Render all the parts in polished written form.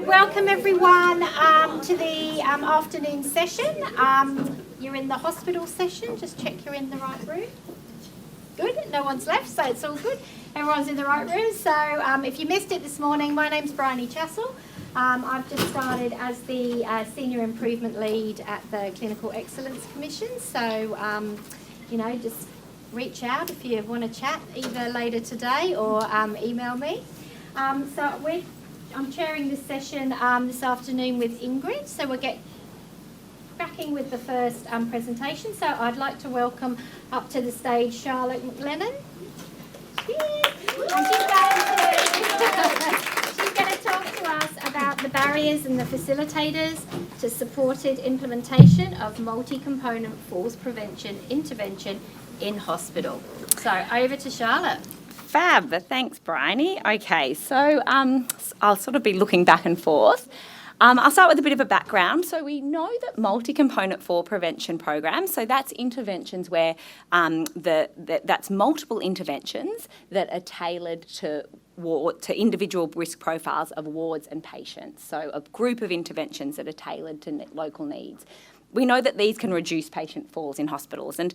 Welcome everyone to the afternoon session. You're in the hospital session, just check you're in the right room. Good, no one's left, so it's all good. Everyone's in the right room. So if you missed it this morning, my name's Briony. I've just started as the Senior Improvement Lead at the Clinical Excellence Commission. So, just reach out if you want to chat either later today or email me. I'm chairing this session this afternoon with Ingrid, so we'll get cracking with the first presentation. So I'd like to welcome up to the stage Charlotte McLennan. And she's going to talk to us about the barriers and the facilitators to supported implementation of multi-component falls prevention intervention in hospital. So over to Charlotte. Fab, thanks Briony. Okay, so I'll sort of be looking back and forth. I'll start with a bit of a background. So we know that multi-component fall prevention programs, so that's interventions where that's multiple interventions that are tailored to individual risk profiles of wards and patients. So a group of interventions that are tailored to local needs. We know that these can reduce patient falls in hospitals, and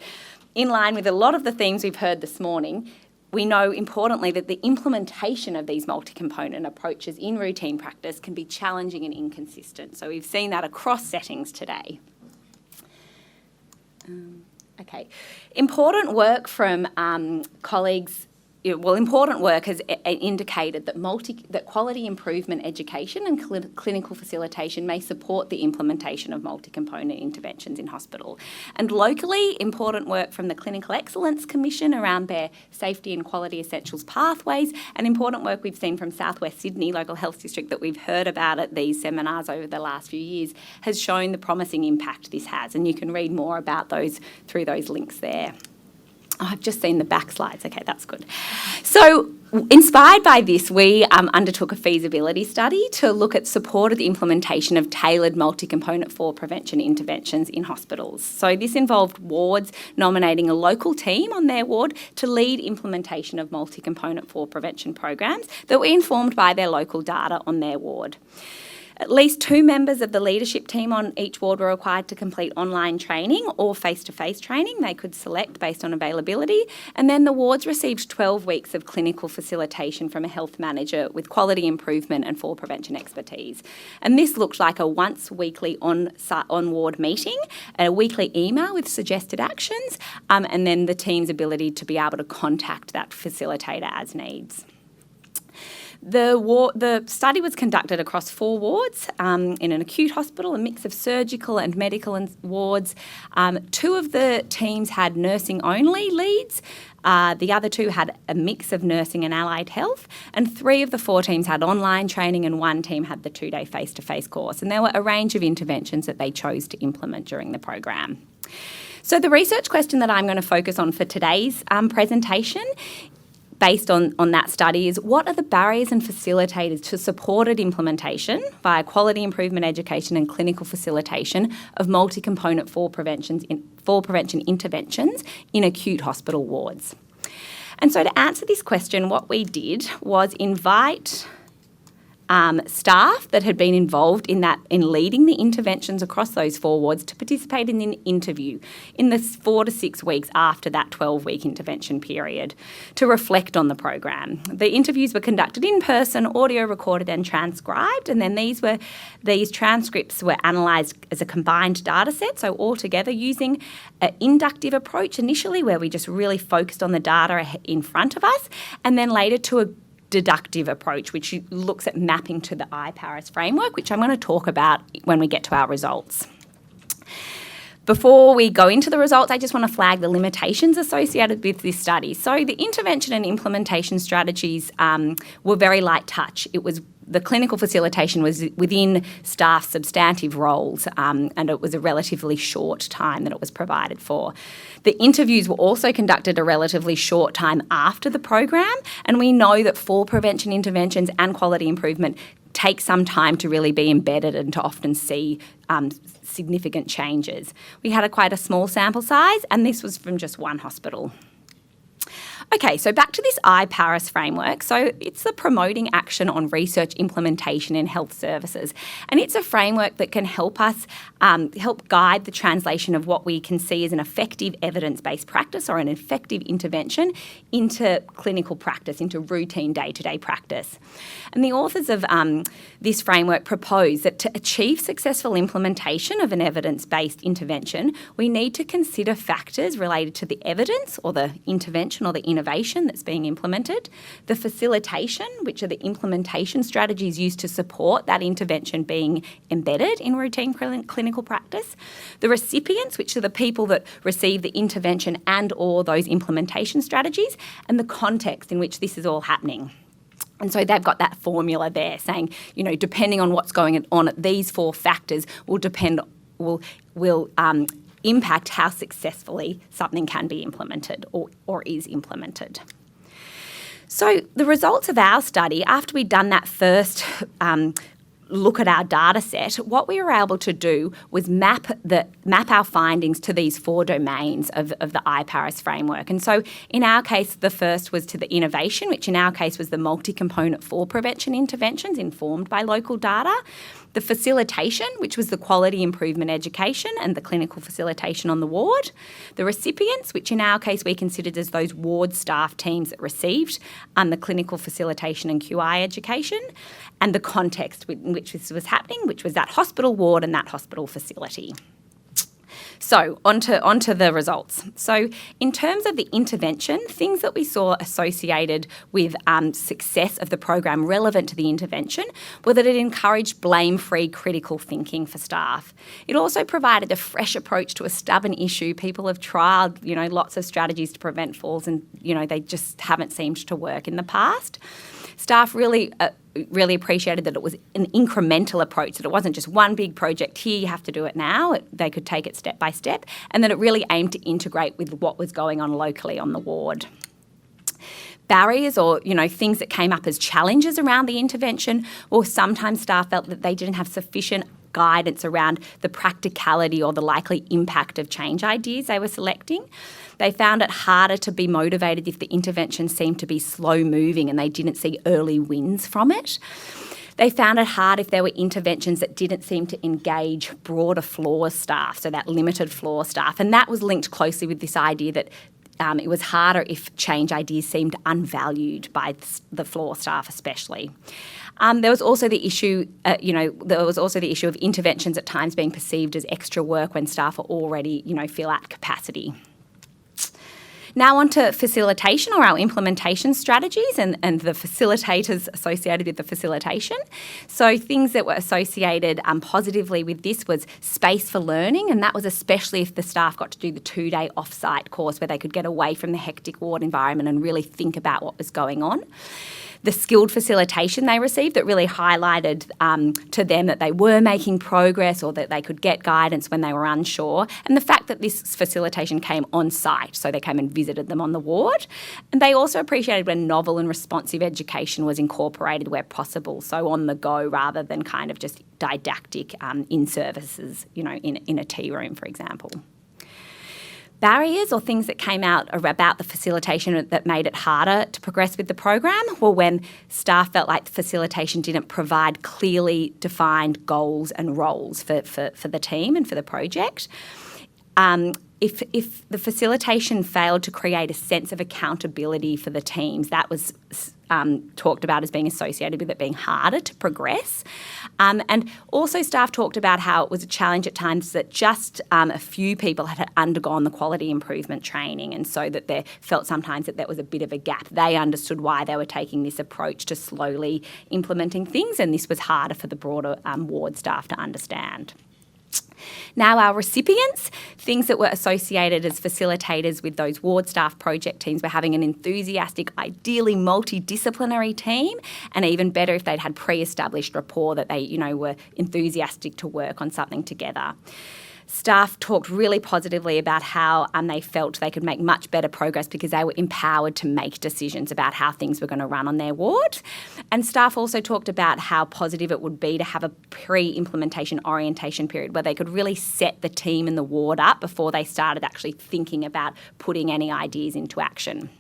in line with a lot of the themes we've heard this morning, we know, importantly, that the implementation of these multi-component approaches in routine practice can be challenging and inconsistent. So we've seen that across settings today. Important work from colleagues. Important work has indicated that quality improvement education and clinical facilitation may support the implementation of multi-component interventions in hospital. And locally, important work from the Clinical Excellence Commission around their safety and quality essentials pathways, and important work we've seen from South West Sydney Local Health District that we've heard about at these seminars over the last few years has shown the promising impact this has. And you can read more about those through those links there. Oh, I've just seen the back slides. Okay, that's good. So, inspired by this, we undertook a feasibility study to look at supported implementation of tailored multi-component fall prevention interventions in hospitals. So this involved wards nominating a local team on their ward to lead implementation of multi-component fall prevention programs that were informed by their local data on their ward. At least 2 members of the leadership team on each ward were required to complete online training or face-to-face training. They could select based on availability. And then the wards received 12 weeks of clinical facilitation from a health manager with quality improvement and fall prevention expertise. And this looked like a once-weekly on-ward meeting, a weekly email with suggested actions, and then the team's ability to be able to contact that facilitator as needs. The study was conducted across 4 wards in an acute hospital, a mix of surgical and medical wards. 2 of the teams had nursing-only leads. The other 2 had a mix of nursing and allied health, and 3 of the 4 teams had online training, and 1 team had the 2-day face-to-face course. And there were a range of interventions that they chose to implement during the program. So the research question that I'm going to focus on for today's presentation based on that study is, what are the barriers and facilitators to supported implementation via quality improvement education and clinical facilitation of multi-component fall prevention interventions in acute hospital wards? And so to answer this question, what we did was invite staff that had been involved in leading the interventions across those 4 wards to participate in an interview in the 4 to 6 weeks after that 12-week intervention period to reflect on the program. The interviews were conducted in person, audio recorded and transcribed, and then these transcripts were analysed as a combined data set, so all together using an inductive approach initially where we just really focused on the data in front of us, and then later to a deductive approach, which looks at mapping to the IPARIS framework, which I'm going to talk about when we get to our results. Before we go into the results, I just want to flag the limitations associated with this study. So the intervention and implementation strategies were very light touch. The clinical facilitation was within staff substantive roles, and it was a relatively short time that it was provided for. The interviews were also conducted a relatively short time after the program, and we know that fall prevention interventions and quality improvement take some time to really be embedded and to often see significant changes. We had quite a small sample size, and this was from just 1 hospital. Okay, so back to this IPARIS framework. So it's the Promoting Action on Research Implementation in Health Services. And it's a framework that can help us, help guide the translation of what we can see as an effective evidence-based practice or an effective intervention into clinical practice, into routine day-to-day practice. And the authors of this framework propose that to achieve successful implementation of an evidence-based intervention, we need to consider factors related to the evidence or the intervention or the innovation that's being implemented, the facilitation, which are the implementation strategies used to support that intervention being embedded in routine clinical practice, the recipients, which are the people that receive the intervention and or those implementation strategies, and the context in which this is all happening. And so they've got that formula there saying, depending on what's going on, these 4 factors will impact how successfully something can be implemented or is implemented. So the results of our study, after we'd done that first look at our data set, what we were able to do was map our findings to these 4 domains of the IPARIS framework. And so in our case, the first was to the innovation, which in our case was the multi-component fall prevention interventions informed by local data. The facilitation, which was the quality improvement education and the clinical facilitation on the ward. The recipients, which in our case we considered as those ward staff teams that received the clinical facilitation and QI education. And the context in which this was happening, which was that hospital ward and that hospital facility. So onto the results. So in terms of the intervention, things that we saw associated with success of the program relevant to the intervention were that it encouraged blame-free critical thinking for staff. It also provided a fresh approach to a stubborn issue. People have trialled, lots of strategies to prevent falls and, they just haven't seemed to work in the past. Staff really appreciated that it was an incremental approach, that it wasn't just one big project here, you have to do it now. They could take it step by step, and that it really aimed to integrate with what was going on locally on the ward. Barriers or, things that came up as challenges around the intervention, or sometimes staff felt that they didn't have sufficient guidance around the practicality or the likely impact of change ideas they were selecting. They found it harder to be motivated if the intervention seemed to be slow moving and they didn't see early wins from it. They found it hard if there were interventions that didn't seem to engage broader floor staff, so that limited floor staff. And that was linked closely with this idea that it was harder if change ideas seemed unvalued by the floor staff especially. There was also the issue, of interventions at times being perceived as extra work when staff are already, feel at capacity. Now on to facilitation or our implementation strategies and the facilitators associated with the facilitation. So things that were associated positively with this was space for learning, and that was especially if the staff got to do the 2-day off-site course where they could get away from the hectic ward environment and really think about what was going on. The skilled facilitation they received that really highlighted to them that they were making progress or that they could get guidance when they were unsure, and the fact that this facilitation came on site, so they came and visited them on the ward. And they also appreciated when novel and responsive education was incorporated where possible, so on the go rather than kind of just didactic in services, in a tea room, for example. Barriers or things that came out about the facilitation that made it harder to progress with the program were when staff felt like the facilitation didn't provide clearly defined goals and roles for the team and for the project. If the facilitation failed to create a sense of accountability for the teams, that was talked about as being associated with it being harder to progress. And also staff talked about how it was a challenge at times that just a few people had undergone the quality improvement training, and so that they felt sometimes that there was a bit of a gap. They understood why they were taking this approach to slowly implementing things, and this was harder for the broader ward staff to understand. Now our recipients, things that were associated as facilitators with those ward staff project teams were having an enthusiastic, ideally multidisciplinary team, and even better if they'd had pre-established rapport that they, were enthusiastic to work on something together. Staff talked really positively about how they felt they could make much better progress because they were empowered to make decisions about how things were going to run on their ward. And staff also talked about how positive it would be to have a pre-implementation orientation period where they could really set the team and the ward up before they started actually thinking about putting any ideas into action.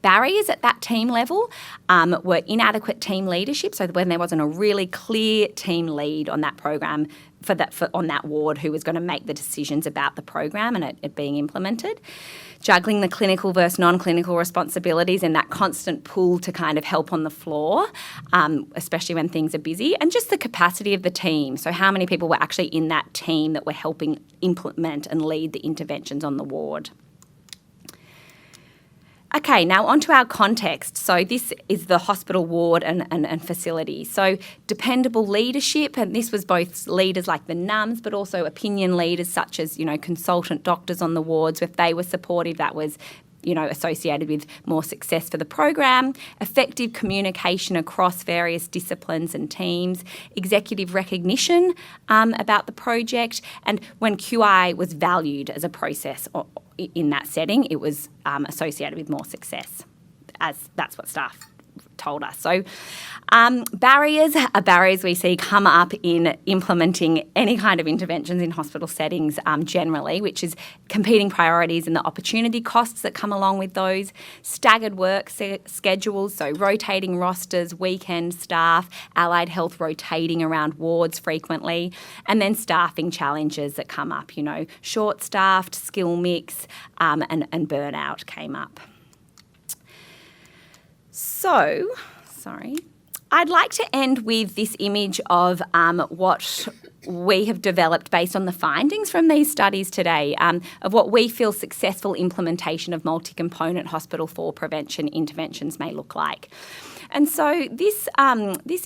Barriers at that team level were inadequate team leadership, so when there wasn't a really clear team lead on that program on that ward who was going to make the decisions about the program and it being implemented. Juggling the clinical versus non-clinical responsibilities and that constant pull to kind of help on the floor, especially when things are busy, and just the capacity of the team. So how many people were actually in that team that were helping implement and lead the interventions on the ward. Okay, now onto our context. So this is the hospital ward and facility. So dependable leadership, and this was both leaders like the NUMs, but also opinion leaders such as, consultant doctors on the wards. If they were supportive, that was, associated with more success for the program. Effective communication across various disciplines and teams. Executive recognition about the project. And when QI was valued as a process in that setting, it was associated with more success, as that's what staff told us. So barriers are barriers we see come up in implementing any kind of interventions in hospital settings generally, which is competing priorities and the opportunity costs that come along with those, staggered work schedules, so rotating rosters, weekend staff, allied health rotating around wards frequently, and then staffing challenges that come up, short-staffed, skill mix, and burnout came up. So, I'd like to end with this image of what we have developed based on the findings from these studies today, of what we feel successful implementation of multi-component hospital fall prevention interventions may look like. And so this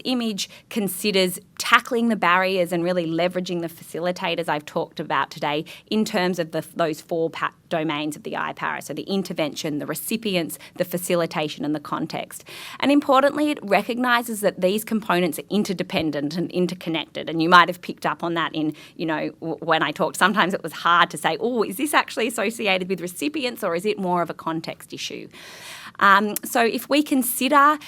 image considers tackling the barriers and really leveraging the facilitators I've talked about today in terms of those four domains of the IPARA, so the intervention, the recipients, the facilitation and the context. And importantly, it recognises that these components are interdependent and interconnected, and you might have picked up on that in, when I talked. Sometimes it was hard to say, is this actually associated with recipients or is it more of a context issue? So if we consider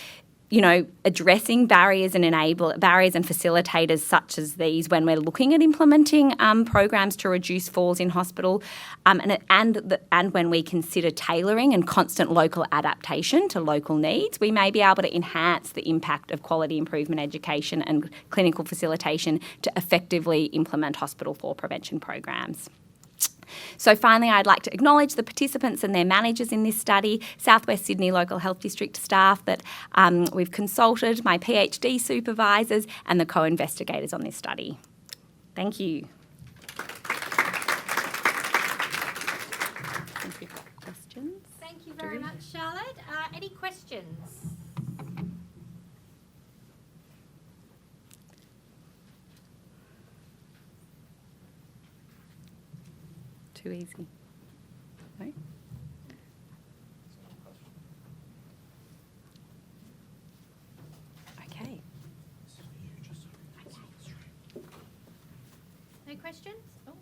addressing barriers and facilitators such as these when we're looking at implementing programs to reduce falls in hospital, and when we consider tailoring and constant local adaptation to local needs, we may be able to enhance the impact of quality improvement education and clinical facilitation to effectively implement hospital fall prevention programs. So finally, I'd like to acknowledge the participants and their managers in this study, South West Sydney Local Health District staff that we've consulted, my PhD supervisors and the co-investigators on this study. Thank you. Thank you for questions. Thank you very much, Charlotte. Any questions? Too easy. No? Okay. No questions? Oh.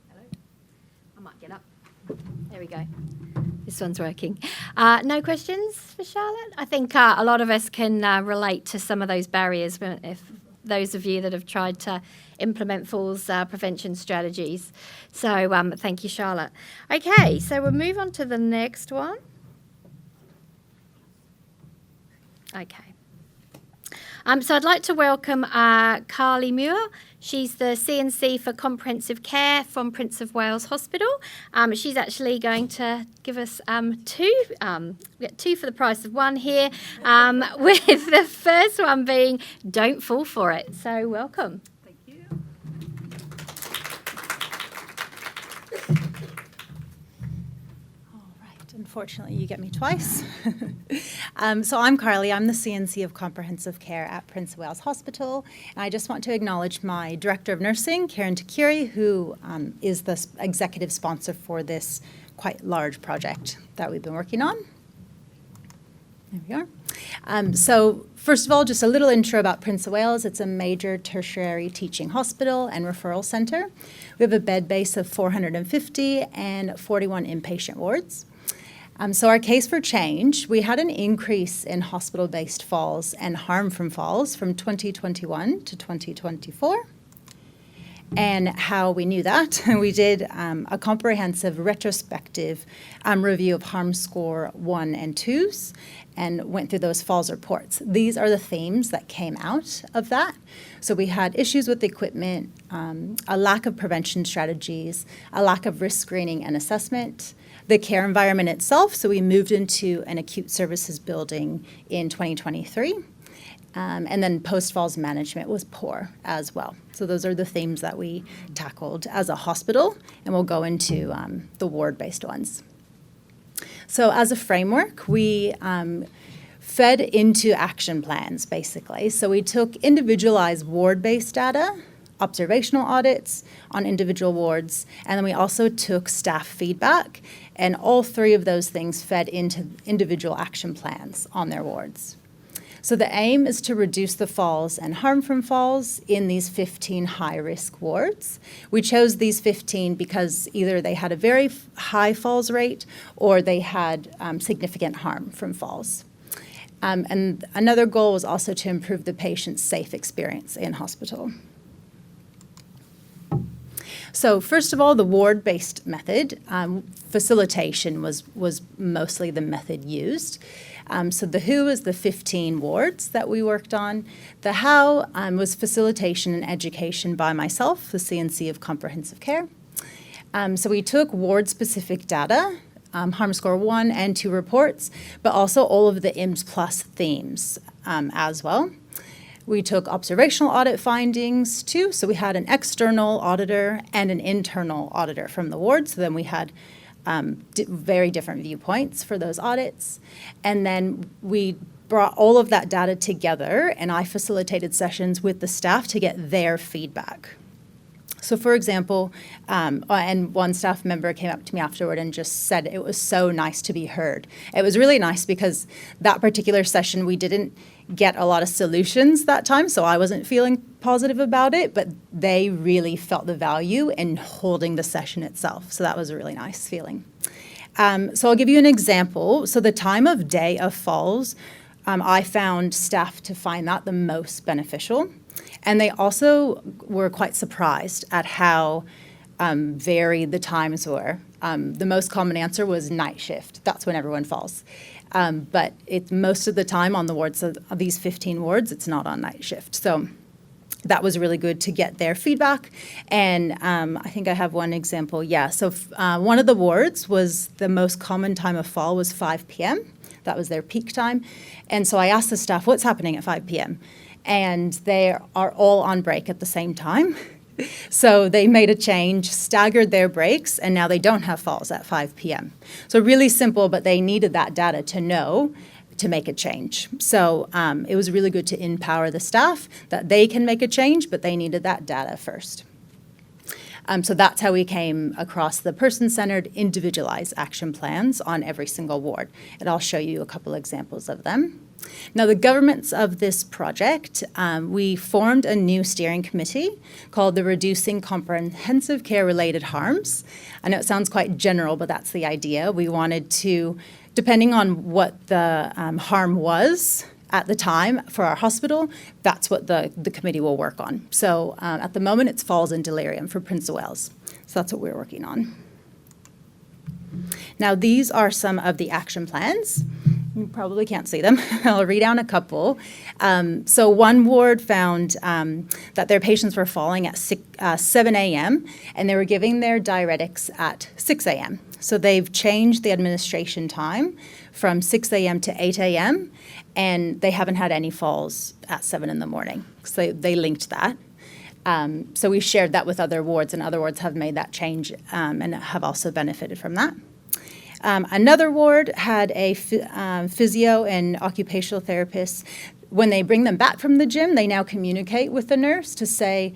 Hello. I might get up. There we go. This one's working. No questions for Charlotte? I think a lot of us can relate to some of those barriers if those of you that have tried to implement falls prevention strategies. So thank you, Charlotte. Okay, so we'll move on to the next one. Okay. So I'd like to welcome Karlee Mueller. She's the CNC for Comprehensive Care from Prince of Wales Hospital. She's actually going to give us two. We get two for the price of one here, with the first one being Don't Fall For It. So welcome. Thank you. All right. Unfortunately, you get me twice. So I'm Karlee. I'm the CNC of Comprehensive Care at Prince of Wales Hospital. And I just want to acknowledge my Director of Nursing, Karen Takuri, who is the executive sponsor for this quite large project that we've been working on. There we are. So first of all, just a little intro about Prince of Wales. It's a major tertiary teaching hospital and referral centre. We have a bed base of 450 and 41 inpatient wards. So our case for change, we had an increase in hospital-based falls and harm from falls from 2021 to 2024. And how we knew that, we did a comprehensive retrospective review of harm score 1 and 2s and went through those falls reports. These are the themes that came out of that. So we had issues with the equipment, a lack of prevention strategies, a lack of risk screening and assessment, the care environment itself. So we moved into an acute services building in 2023. And then post-falls management was poor as well. So those are the themes that we tackled as a hospital, and we'll go into the ward-based ones. So as a framework, we fed into action plans, basically. So we took individualized ward-based data, observational audits on individual wards, and then we also took staff feedback, and all three of those things fed into individual action plans on their wards. So the aim is to reduce the falls and harm from falls in these 15 high-risk wards. We chose these 15 because either they had a very high falls rate or they had significant harm from falls. And another goal was also to improve the patient's safe experience in hospital. So first of all, the ward-based method, facilitation was mostly the method used. So the who is the 15 wards that we worked on. The how was facilitation and education by myself, the CNC of Comprehensive Care. So we took ward-specific data, harm score 1 and 2 reports, but also all of the IMS plus themes as well. We took observational audit findings too. So we had an external auditor and an internal auditor from the ward. So then we had very different viewpoints for those audits. And then we brought all of that data together, and I facilitated sessions with the staff to get their feedback. So for example, and one staff member came up to me afterward and just said it was so nice to be heard. It was really nice because that particular session we didn't get a lot of solutions that time, so I wasn't feeling positive about it, but they really felt the value in holding the session itself. So that was a really nice feeling. So I'll give you an example. So the time of day of falls, I found staff to find that the most beneficial. And they also were quite surprised at how varied the times were. The most common answer was night shift. That's when everyone falls. But most of the time on the wards, of these 15 wards, it's not on night shift. So that was really good to get their feedback. And I think I have one example. Yeah, so one of the wards was the most common time of fall was 5 p.m. That was their peak time. And so I asked the staff, what's happening at 5 p.m.? And they are all on break at the same time. So they made a change, staggered their breaks, and now they don't have falls at 5 p.m. So really simple, but they needed that data to know to make a change. So it was really good to empower the staff that they can make a change, but they needed that data first. So that's how we came across the person-centered, individualized action plans on every single ward. And I'll show you a couple examples of them. Now, the governance of this project, we formed a new steering committee called the Reducing Comprehensive Care-Related Harms. I know it sounds quite general, but that's the idea. We wanted to, depending on what the harm was at the time for our hospital, that's what the committee will work on. So at the moment, it's falls and delirium for Prince of Wales. So that's what we're working on. Now, these are some of the action plans. You probably can't see them. I'll read down a couple. So one ward found that their patients were falling at 7 a.m. and they were giving their diuretics at 6 a.m. So they've changed the administration time from 6 a.m. to 8 a.m. and they haven't had any falls at 7 in the morning. So they linked that. So we shared that with other wards, and other wards have made that change and have also benefited from that. Another ward had a physio and occupational therapist. When they bring them back from the gym, they now communicate with the nurse to say,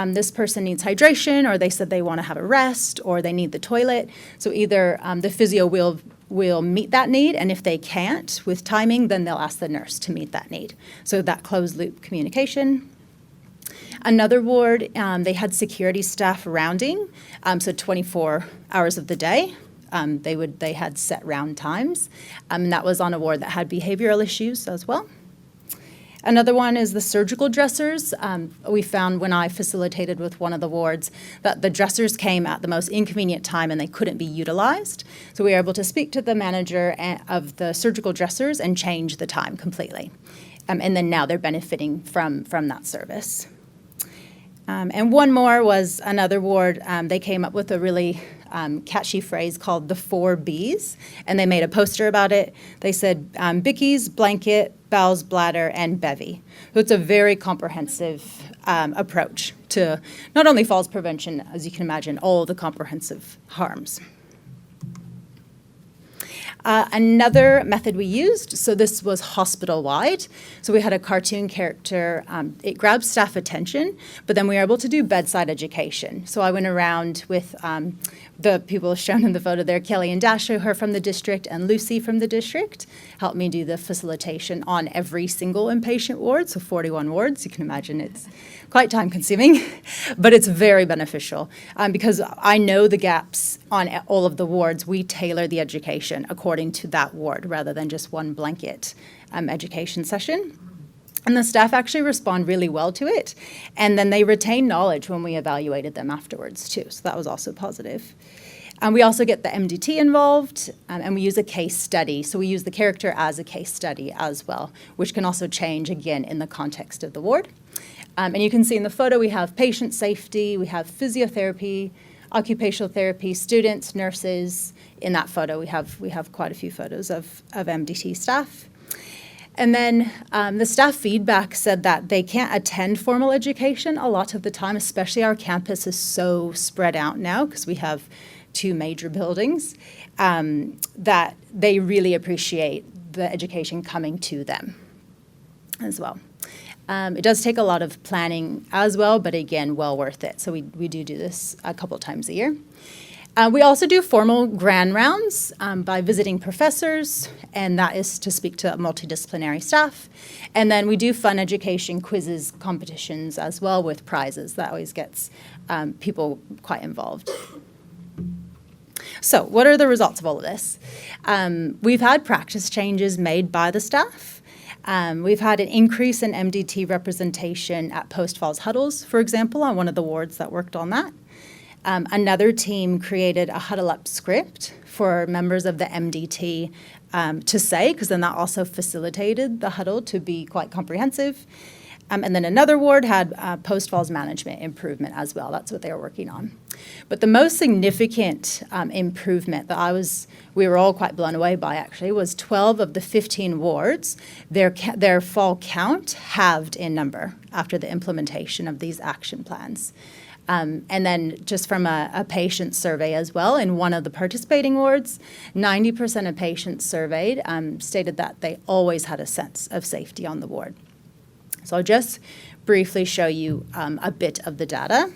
this person needs hydration, or they said they want to have a rest, or they need the toilet. So either the physio will meet that need, and if they can't with timing, then they'll ask the nurse to meet that need. So that closed loop communication. Another ward, they had security staff rounding, so 24 hours of the day. They had set round times, and that was on a ward that had behavioral issues as well. Another one is the surgical dressers. We found when I facilitated with one of the wards that the dressers came at the most inconvenient time and they couldn't be utilized. So we were able to speak to the manager of the surgical dressers and change the time completely. And then now they're benefiting from that service. And one more was another ward. They came up with a really catchy phrase called the 4 Bs, and they made a poster about it. They said bickies, blanket, bowels, bladder, and bevy. So it's a very comprehensive approach to not only falls prevention, as you can imagine, all the comprehensive harms. Another method we used, so this was hospital-wide. So we had a cartoon character. It grabbed staff attention, but then we were able to do bedside education. So I went around with the people shown in the photo there, Kelly and Dasha, who are from the district, and Lucy from the district, helped me do the facilitation on every single inpatient ward, so 41 wards. You can imagine it's quite time-consuming, but it's very beneficial because I know the gaps on all of the wards. We tailor the education according to that ward rather than just one blanket education session. And the staff actually respond really well to it. And then they retain knowledge when we evaluated them afterwards too. So that was also positive. We also get the MDT involved, and we use a case study. So we use the character as a case study as well, which can also change, again, in the context of the ward. And you can see in the photo we have patient safety, we have physiotherapy, occupational therapy, students, nurses. In that photo, we have quite a few photos of MDT staff. And then the staff feedback said that they can't attend formal education a lot of the time, especially our campus is so spread out now because we have 2 major buildings, that they really appreciate the education coming to them as well. It does take a lot of planning as well, but again, well worth it. So we do this a couple times a year. We also do formal grand rounds by visiting professors, and that is to speak to multidisciplinary staff. And then we do fun education quizzes, competitions as well with prizes. That always gets people quite involved. So what are the results of all of this? We've had practice changes made by the staff. We've had an increase in MDT representation at post-falls huddles, for example, on one of the wards that worked on that. Another team created a huddle-up script for members of the MDT to say, because then that also facilitated the huddle to be quite comprehensive. And then another ward had post-falls management improvement as well. That's what they were working on. But the most significant improvement that we were all quite blown away by actually was 12 of the 15 wards, their fall count halved in number after the implementation of these action plans. And then just from a patient survey as well, in one of the participating wards, 90% of patients surveyed stated that they always had a sense of safety on the ward. So I'll just briefly show you a bit of the data.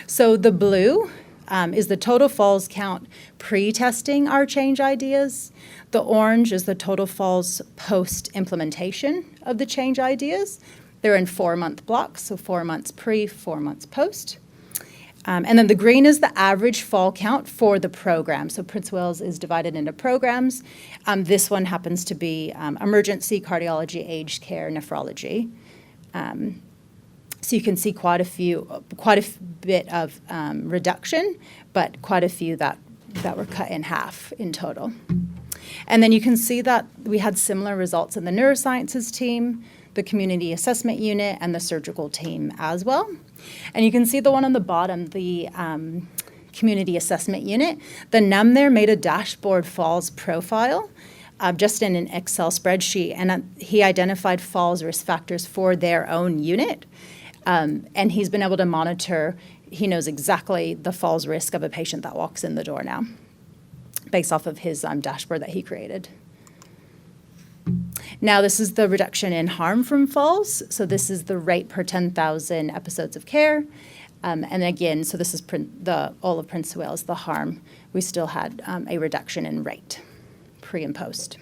So the blue is the total falls count pre-testing our change ideas. The orange is the total falls post-implementation of the change ideas. They're in 4-month blocks, so 4 months pre, 4 months post. And then the green is the average fall count for the program. So Prince Wales is divided into programs. This one happens to be emergency, cardiology, aged care, nephrology. So you can see quite a bit of reduction, but quite a few that were cut in half in total. And then you can see that we had similar results in the neurosciences team, the community assessment unit, and the surgical team as well. And you can see the one on the bottom, the community assessment unit. The NUM there made a dashboard falls profile just in an Excel spreadsheet, and he identified falls risk factors for their own unit. And he's been able to monitor, he knows exactly the falls risk of a patient that walks in the door now, based off of his dashboard that he created. Now, this is the reduction in harm from falls. So this is the rate per 10,000 episodes of care. And again, so this is all of Prince Wales, the harm. We still had a reduction in rate, pre and post.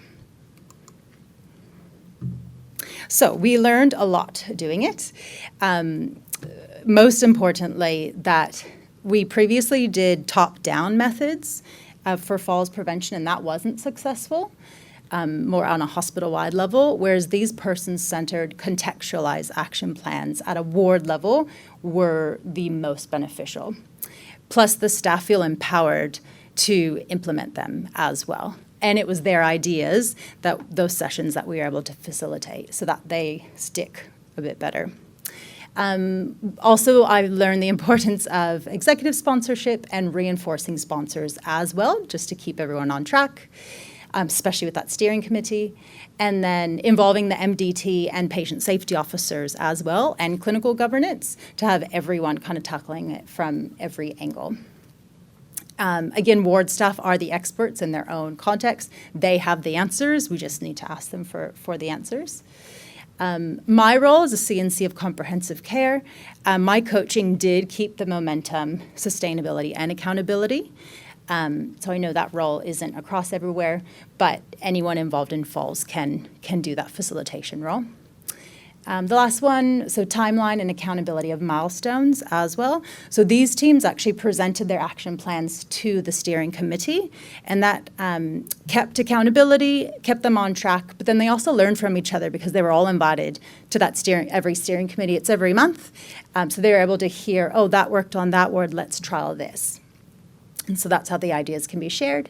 So we learned a lot doing it. Most importantly, that we previously did top-down methods for falls prevention, and that wasn't successful. more on a hospital-wide level, whereas these person-centered contextualized action plans at a ward level were the most beneficial. Plus, the staff feel empowered to implement them as well. And it was their ideas, that those sessions that we were able to facilitate, so that they stick a bit better. Also, I learned the importance of executive sponsorship and reinforcing sponsors as well, just to keep everyone on track, especially with that steering committee. And then involving the MDT and patient safety officers as well, and clinical governance, to have everyone kind of tackling it from every angle. Again, ward staff are the experts in their own context. They have the answers. We just need to ask them for the answers. My role as a CNC of comprehensive care, my coaching did keep the momentum, sustainability, and accountability. So I know that role isn't across everywhere, but anyone involved in falls can do that facilitation role. The last one, so timeline and accountability of milestones as well. So these teams actually presented their action plans to the steering committee, and that kept accountability, kept them on track, but then they also learned from each other because they were all invited to that every steering committee. It's every month. So they were able to hear, oh, that worked on that ward, let's trial this. And so that's how the ideas can be shared.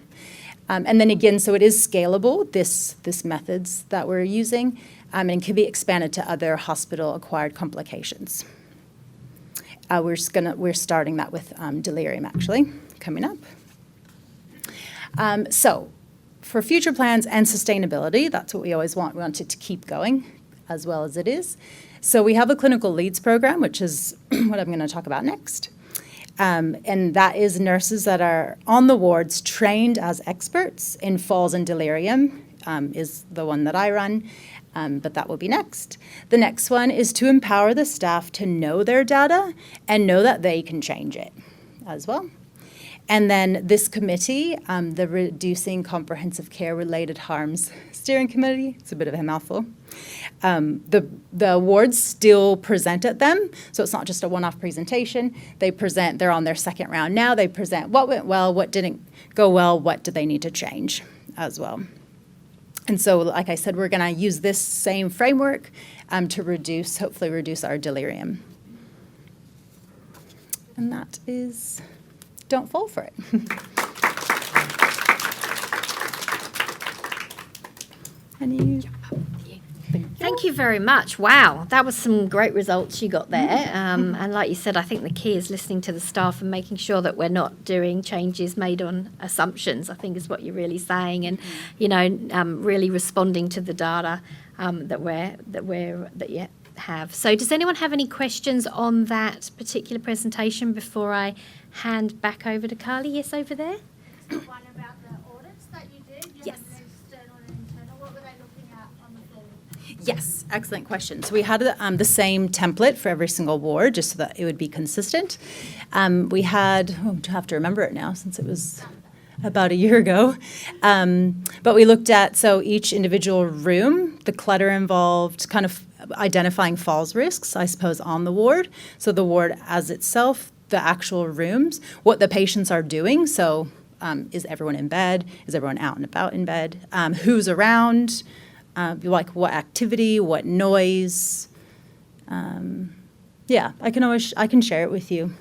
And then again, so it is scalable, this methods that we're using, and can be expanded to other hospital-acquired complications. We're starting that with delirium, actually, coming up. So for future plans and sustainability, that's what we always want. We want it to keep going as well as it is. So we have a clinical leads program, which is what I'm going to talk about next. And that is nurses that are on the wards trained as experts in falls and delirium, is the one that I run, but that will be next. The next one is to empower the staff to know their data and know that they can change it as well. And then this committee, the Reducing Comprehensive Care Related Harms Steering Committee, it's a bit of a mouthful. The awards still present at them, so it's not just a one-off presentation. They're on their second round now. They present what went well, what didn't go well, what do they need to change as well. And so, like I said, we're going to use this same framework to hopefully reduce our delirium. And that is, don't fall for it. Thank you very much. Wow, that was some great results you got there. And like you said, I think the key is listening to the staff and making sure that we're not doing changes made on assumptions, I think is what you're really saying. And, really responding to the data that you have. So does anyone have any questions on that particular presentation before I hand back over to Karlee? Yes, over there. One about the audits that you did. Yes. External and internal. What were they looking at on the floor? Yes, excellent question. So we had the same template for every single ward, just so that it would be consistent. We had, I have to remember it now since it was about a year ago. But we looked at, so each individual room, the clutter involved, kind of identifying falls risks, I suppose, on the ward. So the ward as itself, the actual rooms, what the patients are doing. So is everyone in bed? Is everyone out and about in bed? Who's around? Like what activity, what noise. Yeah, I can share it with you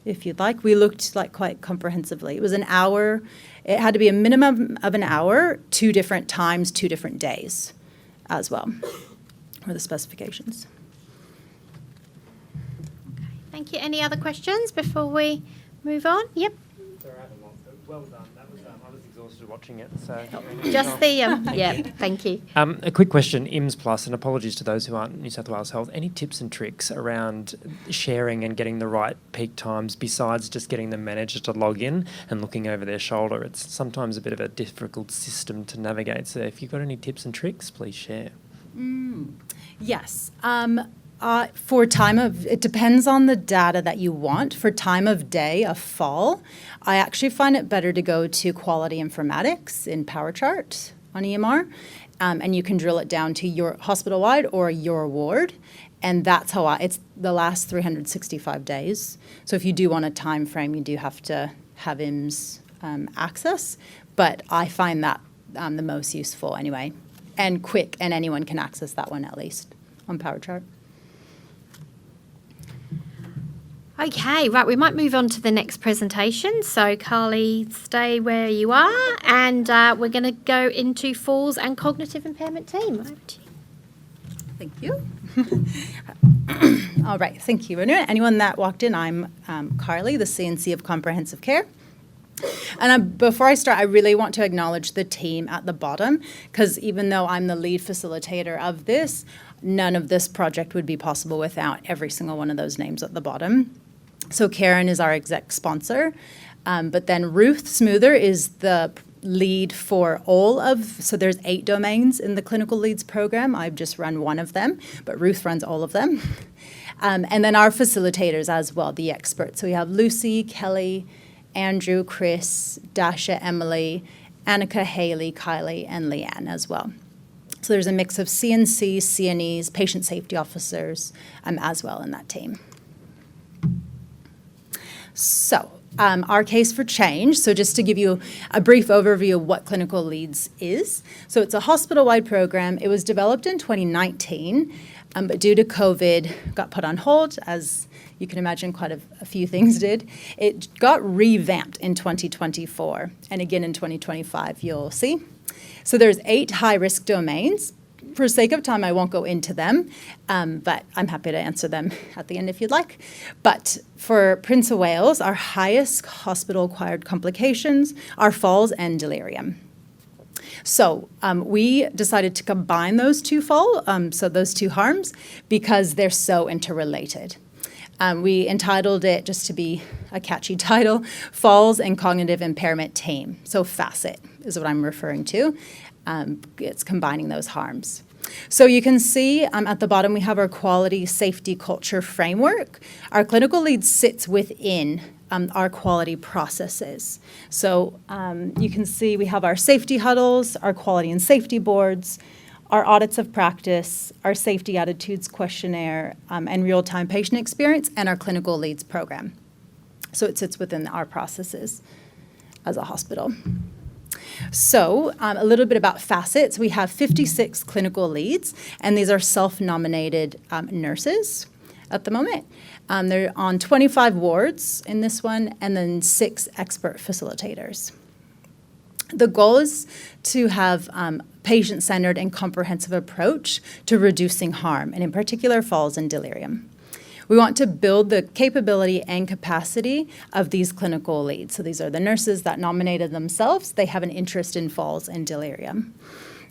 if you'd like. We looked quite comprehensively. It was an hour. It had to be a minimum of an hour, 2 different times, 2 different days as well, were the specifications. Okay, thank you. Any other questions before we move on? Yep. Sorry, I haven't lost it. Well done. I was exhausted watching it. So Just the, yeah, thank you. a quick question, IMS Plus, and apologies to those who aren't New South Wales Health. Any tips and tricks around sharing and getting the right peak times besides just getting the manager to log in and looking over their shoulder? It's sometimes a bit of a difficult system to navigate. So if you've got any tips and tricks, please share. Yes. For it depends on the data that you want. For time of day, a fall, I actually find it better to go to quality informatics in PowerChart on EMR, and you can drill it down to your hospital-wide or your ward, and that's how it's the last 365 days. So if you do want a time frame, you do have to have IMS access, but I find that the most useful anyway, and quick, and anyone can access that one at least on PowerChart. Okay, right, we might move on to the next presentation. So, Karlee, stay where you are, and we're going to go into falls and cognitive impairment team. Over to you. Thank you. All right, thank you. Anyone that walked in, I'm Karlee, the CNC of Comprehensive Care. And before I start, I really want to acknowledge the team at the bottom, because even though I'm the lead facilitator of this, none of this project would be possible without every single one of those names at the bottom. So Erin is our exec sponsor, but then Ruth Smoother is the lead for all of, so there's 8 domains in the clinical leads program. I've just run one of them, but Ruth runs all of them. And then our facilitators as well, the experts. So we have Lucy, Kelly, Andrew, Chris, Dasha, Emily, Annika, Haley, Kylie, and Leanne as well. So there's a mix of CNC, CNEs, patient safety officers as well in that team. So our case for change, so just to give you a brief overview of what clinical leads is. So it's a hospital-wide program. It was developed in 2019, but due to COVID, got put on hold, as you can imagine quite a few things did. It got revamped in 2024, and again in 2025, you'll see. So there's 8 high-risk domains. For sake of time, I won't go into them, but I'm happy to answer them at the end if you'd like. But for Prince of Wales, our highest hospital-acquired complications are falls and delirium. So we decided to combine those two those two harms, because they're so interrelated. We entitled it, just to be a catchy title, Falls and Cognitive Impairment Team. So FACIT is what I'm referring to. It's combining those harms. So you can see at the bottom we have our quality safety culture framework. Our clinical lead sits within our quality processes. So you can see we have our safety huddles, our quality and safety boards, our audits of practice, our safety attitudes questionnaire, and real-time patient experience, and our clinical leads program. So it sits within our processes as a hospital. So a little bit about FACIT. So we have 56 clinical leads, and these are self-nominated nurses at the moment. They're on 25 wards in this one, and then 6 expert facilitators. The goal is to have patient-centered and comprehensive approach to reducing harm, and in particular falls and delirium. We want to build the capability and capacity of these clinical leads. So these are the nurses that nominated themselves. They have an interest in falls and delirium.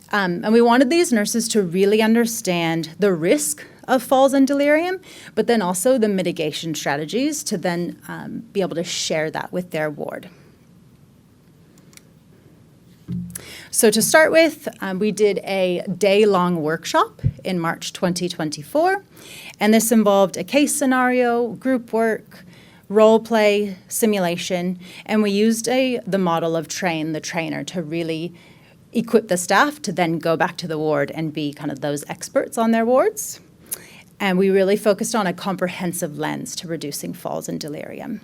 And we wanted these nurses to really understand the risk of falls and delirium, but then also the mitigation strategies to then be able to share that with their ward. So to start with, we did a day-long workshop in March 2024, and this involved a case scenario, group work, role play, simulation, and we used the model of train the trainer to really equip the staff to then go back to the ward and be kind of those experts on their wards. And we really focused on a comprehensive lens to reducing falls and delirium.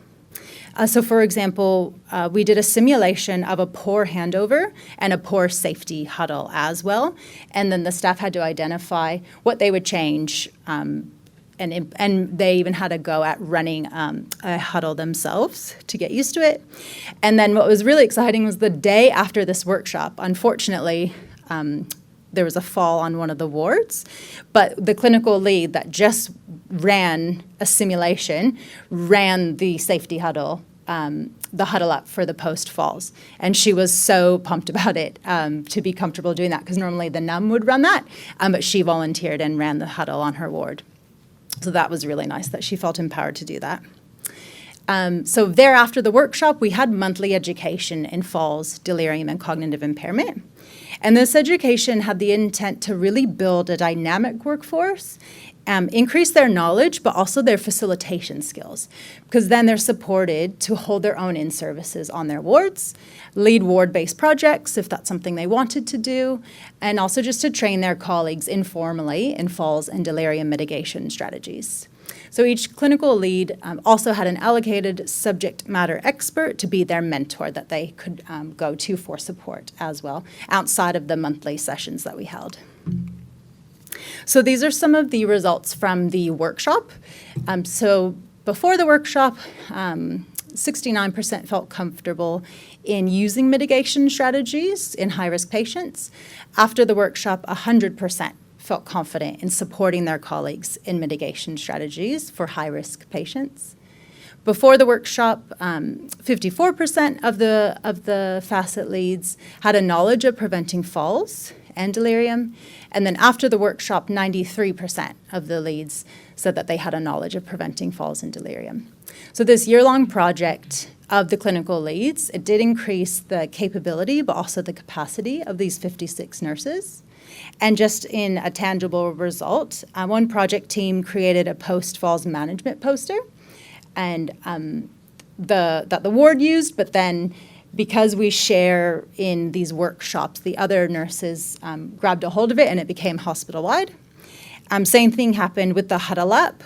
So for example, we did a simulation of a poor handover and a poor safety huddle as well. And then the staff had to identify what they would change. And they even had a go at running a huddle themselves to get used to it. And then what was really exciting was the day after this workshop, unfortunately, there was a fall on one of the wards, but the clinical lead that just ran a simulation ran the safety huddle, the huddle up for the post-falls. And she was so pumped about it to be comfortable doing that, because normally the NUM would run that, but she volunteered and ran the huddle on her ward. So that was really nice that she felt empowered to do that. So thereafter the workshop, we had monthly education in falls, delirium, and cognitive impairment. And this education had the intent to really build a dynamic workforce, increase their knowledge, but also their facilitation skills, because then they're supported to hold their own in-services on their wards, lead ward-based projects if that's something they wanted to do, and also just to train their colleagues informally in falls and delirium mitigation strategies. So each clinical lead also had an allocated subject matter expert to be their mentor that they could go to for support as well outside of the monthly sessions that we held. So these are some of the results from the workshop. So before the workshop, 69% felt comfortable in using mitigation strategies in high-risk patients. After the workshop, 100% felt confident in supporting their colleagues in mitigation strategies for high-risk patients. Before the workshop, 54% of the FACIT leads had a knowledge of preventing falls and delirium. And then after the workshop, 93% of the leads said that they had a knowledge of preventing falls and delirium. So this year-long project of the clinical leads, it did increase the capability, but also the capacity of these 56 nurses. And just in a tangible result, one project team created a post-falls management poster and that the ward used, but then because we share in these workshops, the other nurses grabbed a hold of it and it became hospital-wide. Same thing happened with the huddle up.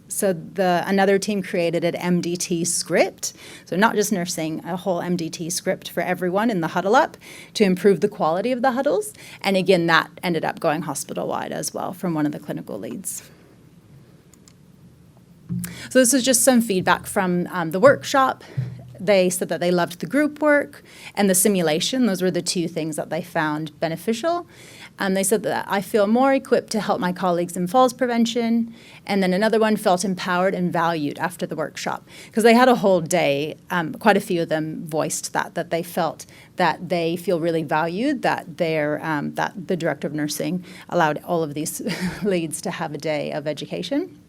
So another team created an MDT script, so not just nursing, a whole MDT script for everyone in the huddle up to improve the quality of the huddles. And again, that ended up going hospital-wide as well from one of the clinical leads. So this is just some feedback from the workshop. They said that they loved the group work and the simulation. Those were the two things that they found beneficial. They said that I feel more equipped to help my colleagues in falls prevention. And then another one felt empowered and valued after the workshop. Because they had a whole day, quite a few of them voiced that they felt that they feel really valued, that that the director of nursing allowed all of these leads to have a day of education.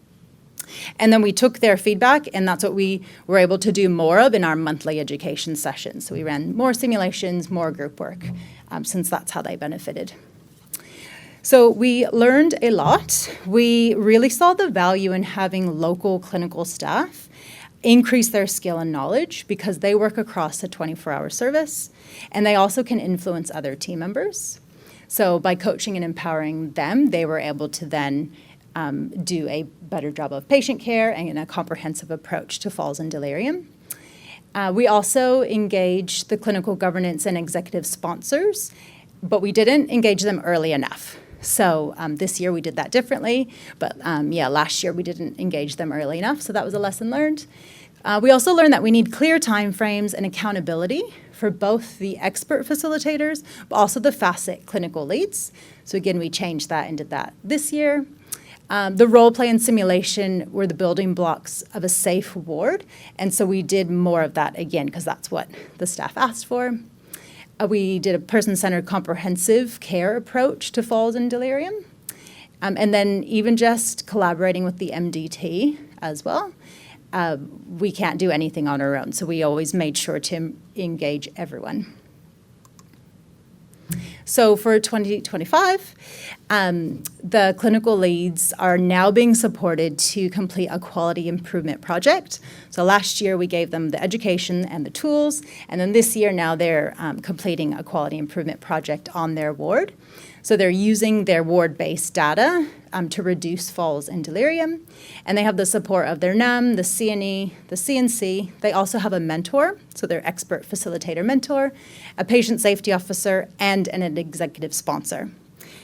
And then we took their feedback, and that's what we were able to do more of in our monthly education sessions. So we ran more simulations, more group work, since that's how they benefited. So we learned a lot. We really saw the value in having local clinical staff increase their skill and knowledge because they work across a 24-hour service, and they also can influence other team members. So by coaching and empowering them, they were able to then do a better job of patient care and a comprehensive approach to falls and delirium. We also engaged the clinical governance and executive sponsors, but we didn't engage them early enough. So this year we did that differently, but last year we didn't engage them early enough, so that was a lesson learned. We also learned that we need clear timeframes and accountability for both the expert facilitators, but also the FACIT clinical leads. So again, we changed that and did that this year. The role play and simulation were the building blocks of a safe ward, and so we did more of that again because that's what the staff asked for. We did a person-centered comprehensive care approach to falls and delirium, and then even just collaborating with the MDT as well. We can't do anything on our own, so we always made sure to engage everyone. So for 2025, the clinical leads are now being supported to complete a quality improvement project. So last year we gave them the education and the tools, and then this year now they're completing a quality improvement project on their ward. So they're using their ward-based data to reduce falls and delirium, and they have the support of their NUM, the CNE, the CNC. They also have a mentor, so their expert facilitator mentor, a patient safety officer, and an executive sponsor.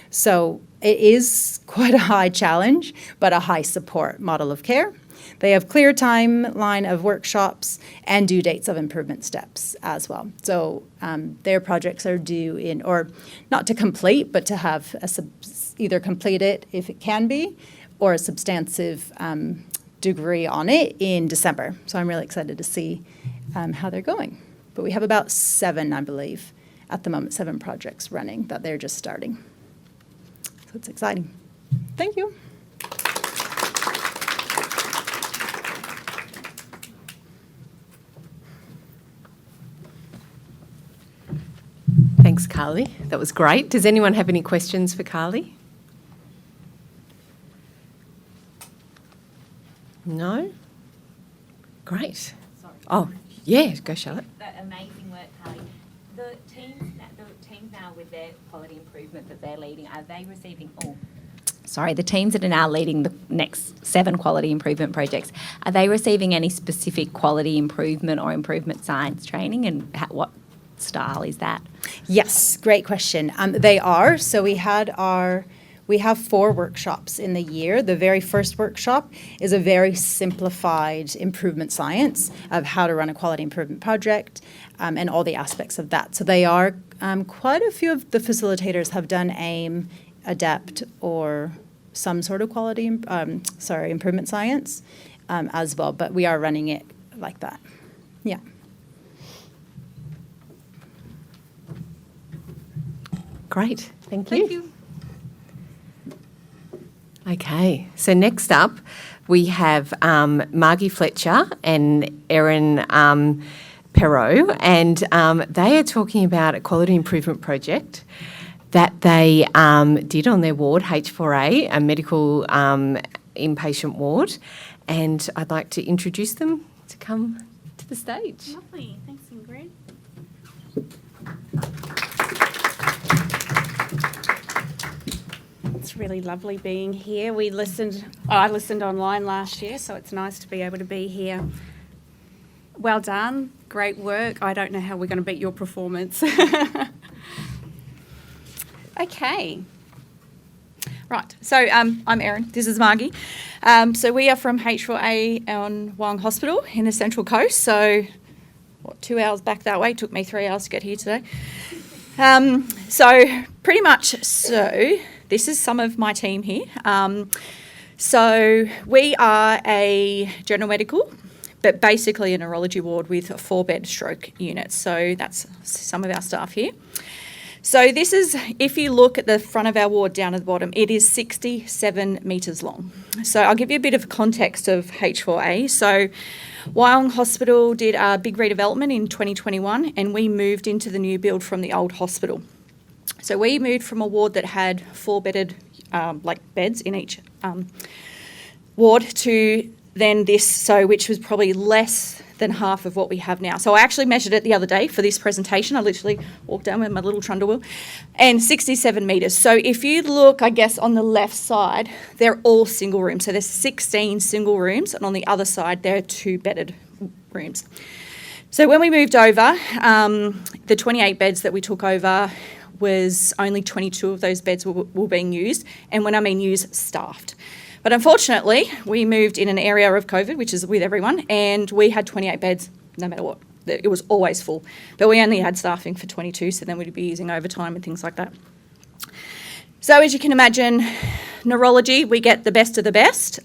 So it is quite a high challenge, but a high support model of care. They have clear timeline of workshops and due dates of improvement steps as well. So their projects are due in, or not to complete, but to have either complete it if it can be, or a substantive degree on it in December. So I'm really excited to see how they're going. But we have about 7, I believe, at the moment, 7 projects running that they're just starting. So it's exciting. Thank you. Thanks, Karlee. That was great. Does anyone have any questions for Karlee? No? Great. Sorry. Oh, yeah, go Charlotte. That amazing work, Karlee. The teams now with their quality improvement that they're leading, are they receiving the teams that are now leading the next 7 quality improvement projects, are they receiving any specific quality improvement or improvement science training, and what style is that? Yes, great question. They are. So we have 4 workshops in the year. The very first workshop is a very simplified improvement science of how to run a quality improvement project and all the aspects of that. So they are, quite a few of the facilitators have done AIM, ADEPT, or some sort of improvement science as well, but we are running it like that. Yeah. Great, thank you. Okay, so next up we have Margie Fletcher and Erin Perrot, and they are talking about a quality improvement project that they did on their ward, H4A, a medical inpatient ward, and I'd like to introduce them to come to the stage. Lovely. Thanks, Ingrid. It's really lovely being here. I listened online last year, so it's nice to be able to be here. Well done. Great work. I don't know how we're going to beat your performance. Okay. Right, so I'm Erin, this is Margie. So we are from H4A on Wyong Hospital in the Central Coast, so 2 hours back that way, took me 3 hours to get here today. So pretty much this is some of my team here. So we are a general medical, but basically a neurology ward with a 4-bed stroke unit, so that's some of our staff here. So this is, if you look at the front of our ward down at the bottom, it is 67 metres long. So I'll give you a bit of context of H4A. So Wyong Hospital did a big redevelopment in 2021 and we moved into the new build from the old hospital. So we moved from a ward that had 4-bedded beds in each ward to then this, which was probably less than half of what we have now. So I actually measured it the other day for this presentation. I literally walked down with my little trundle wheel, and 67 metres. So if you look, I guess, on the left side, they're all single rooms. So there's 16 single rooms, and on the other side, there are 2-bedded rooms. So when we moved over, the 28 beds that we took over was only 22 of those beds were being used, and when I mean used, staffed. But unfortunately, we moved in an area of COVID, which is with everyone, and we had 28 beds no matter what. It was always full. But we only had staffing for 22, so then we'd be using overtime and things like that. So as you can imagine, neurology, we get the best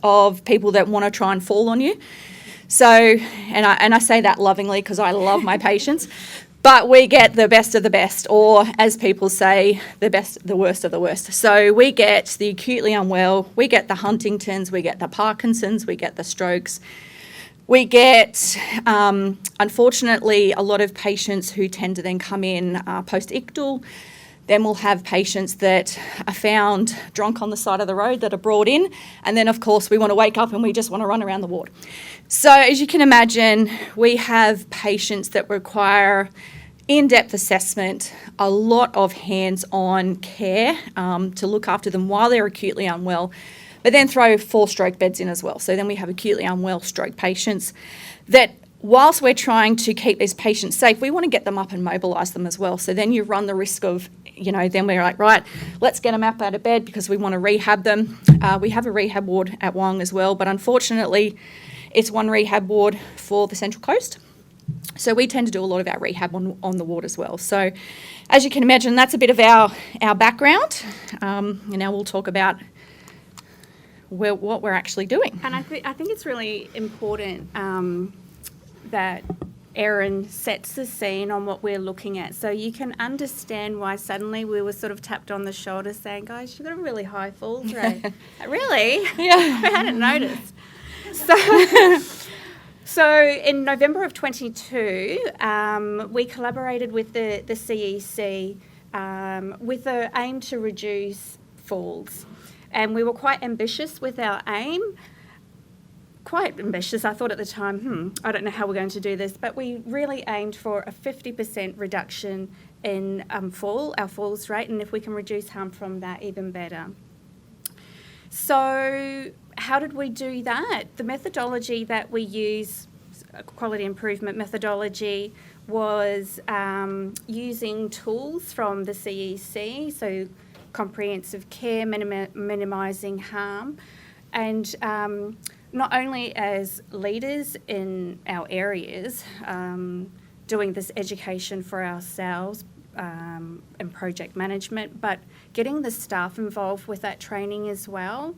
of people that want to try and fall on you. So, and I say that lovingly because I love my patients. But we get the best of the best, or as people say, the worst of the worst. So we get the acutely unwell, we get the Huntingtons, we get the Parkinsons, we get the strokes. We get, unfortunately, a lot of patients who tend to then come in post-ictal. Then we'll have patients that are found drunk on the side of the road that are brought in. And then, of course, we want to wake up and we just want to run around the ward. So as you can imagine, we have patients that require in-depth assessment, a lot of hands-on care to look after them while they're acutely unwell, but then throw 4 stroke beds in as well. So then we have acutely unwell stroke patients that, whilst we're trying to keep these patients safe, we want to get them up and mobilise them as well. So then you run the risk of, then we're like, right, let's get them up out of bed because we want to rehab them. We have a rehab ward at Wyong as well, but unfortunately it's one rehab ward for the Central Coast. So we tend to do a lot of our rehab on the ward as well. So as you can imagine, that's a bit of our background. And now we'll talk about what we're actually doing. And I think it's really important that Erin sets the scene on what we're looking at, so you can understand why suddenly we were sort of tapped on the shoulder saying, guys, you've got a really high falls rate. Really? Yeah. I hadn't noticed. So in November of 22, we collaborated with the CEC with the aim to reduce falls. And we were quite ambitious with our aim. Quite ambitious. I thought at the time, I don't know how we're going to do this, but we really aimed for a 50% reduction in our falls rate, and if we can reduce harm from that, even better. So how did we do that? The methodology that we use quality improvement methodology was using tools from the CEC, so comprehensive care, minimising harm, and not only as leaders in our areas, doing this education for ourselves and project management, but getting the staff involved with that training as well.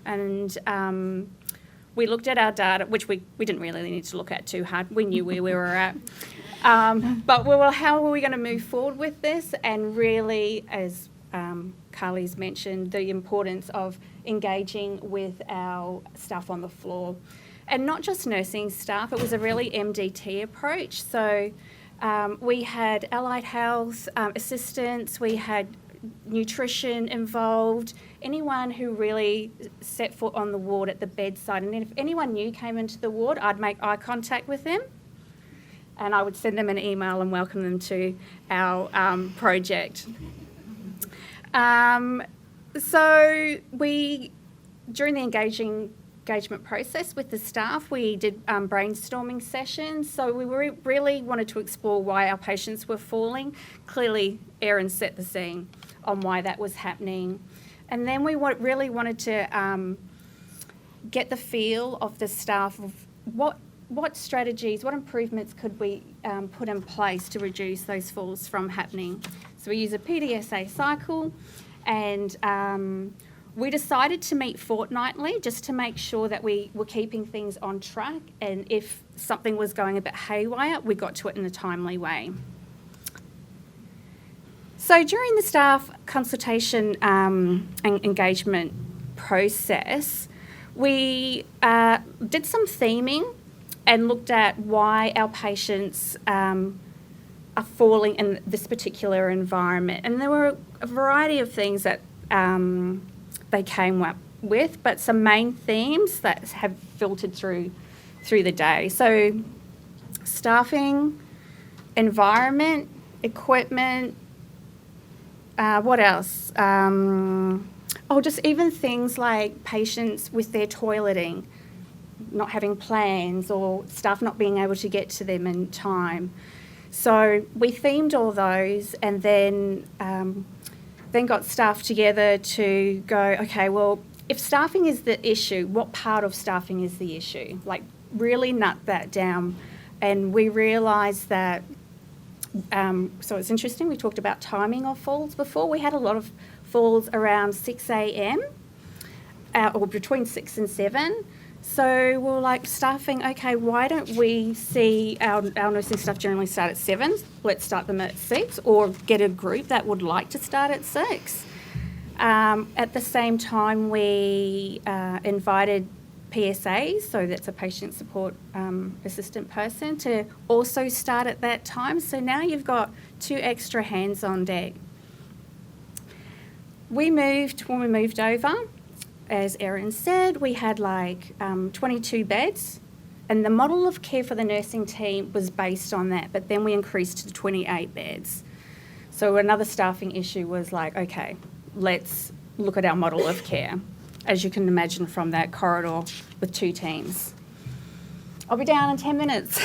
And we looked at our data, which we didn't really need to look at too hard. We knew where we were at. But we were, how are we going to move forward with this? And really, as Karlee's mentioned, the importance of engaging with our staff on the floor. And not just nursing staff, it was a really MDT approach. So we had allied health assistants, we had nutrition involved, anyone who really set foot on the ward at the bedside. And then if anyone new came into the ward, I'd make eye contact with them and I would send them an email and welcome them to our project. So we, during the engagement process with the staff, we did brainstorming sessions. So we really wanted to explore why our patients were falling. Clearly, Erin set the scene on why that was happening. And then we really wanted to get the feel of the staff of what strategies, what improvements could we put in place to reduce those falls from happening. So we use a PDSA cycle, and we decided to meet fortnightly just to make sure that we were keeping things on track, and if something was going a bit haywire, we got to it in a timely way. So during the staff consultation and engagement process, we did some theming and looked at why our patients are falling in this particular environment. And there were a variety of things that they came up with, but some main themes that have filtered through the day. So staffing, environment, equipment, what else? Just even things like patients with their toileting, not having plans, or staff not being able to get to them in time. So we themed all those, and then got staff together to go, okay, well, if staffing is the issue, what part of staffing is the issue? Like, really nut that down. And we realised that, so it's interesting, we talked about timing of falls before. We had a lot of falls around 6 a.m. Or between 6 and 7. So we were like, staffing, okay, why don't we see our nursing staff generally start at 7? Let's start them at 6, or get a group that would like to start at 6. At the same time, we invited PSAs, so that's a patient support assistant person, to also start at that time. So now you've got 2 extra hands on deck. When we moved over, as Erin said, we had 22 beds, and the model of care for the nursing team was based on that, but then we increased to 28 beds. So another staffing issue was okay, let's look at our model of care, as you can imagine from that corridor with 2 teams. I'll be down in 10 minutes.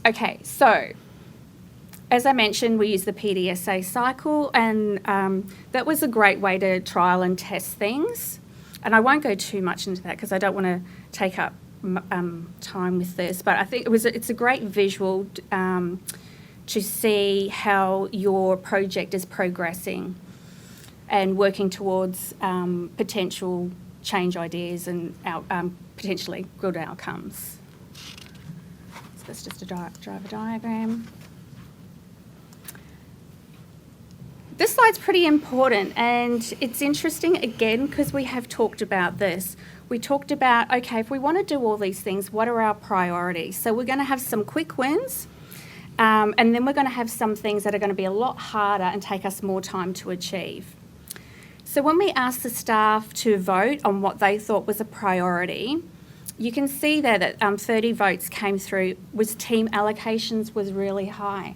Okay, so as I mentioned, we use the PDSA cycle, and that was a great way to trial and test things. And I won't go too much into that because I don't want to take up time with this, but I think it's a great visual to see how your project is progressing and working towards potential change ideas and potentially good outcomes. So that's just a driver diagram. This slide's pretty important, and it's interesting again because we have talked about this. We talked about, okay, if we want to do all these things, what are our priorities? So we're going to have some quick wins, and then we're going to have some things that are going to be a lot harder and take us more time to achieve. So when we asked the staff to vote on what they thought was a priority, you can see there that 30 votes came through, was team allocations was really high.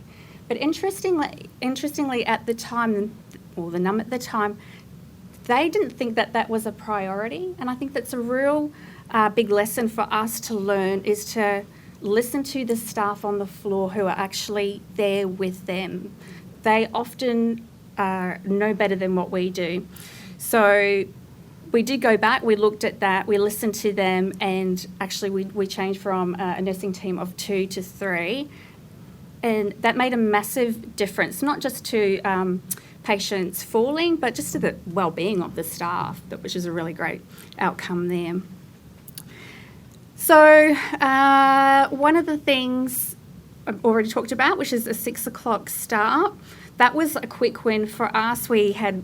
But interestingly, at the time, or the number at the time, they didn't think that that was a priority. And I think that's a real big lesson for us to learn, is to listen to the staff on the floor who are actually there with them. They often know better than what we do. So we did go back, we looked at that, we listened to them, and actually we changed from a nursing team of 2 to 3. And that made a massive difference, not just to patients falling, but just to the well-being of the staff, which is a really great outcome there. So one of the things I've already talked about, which is a 6 o'clock start, that was a quick win for us. We had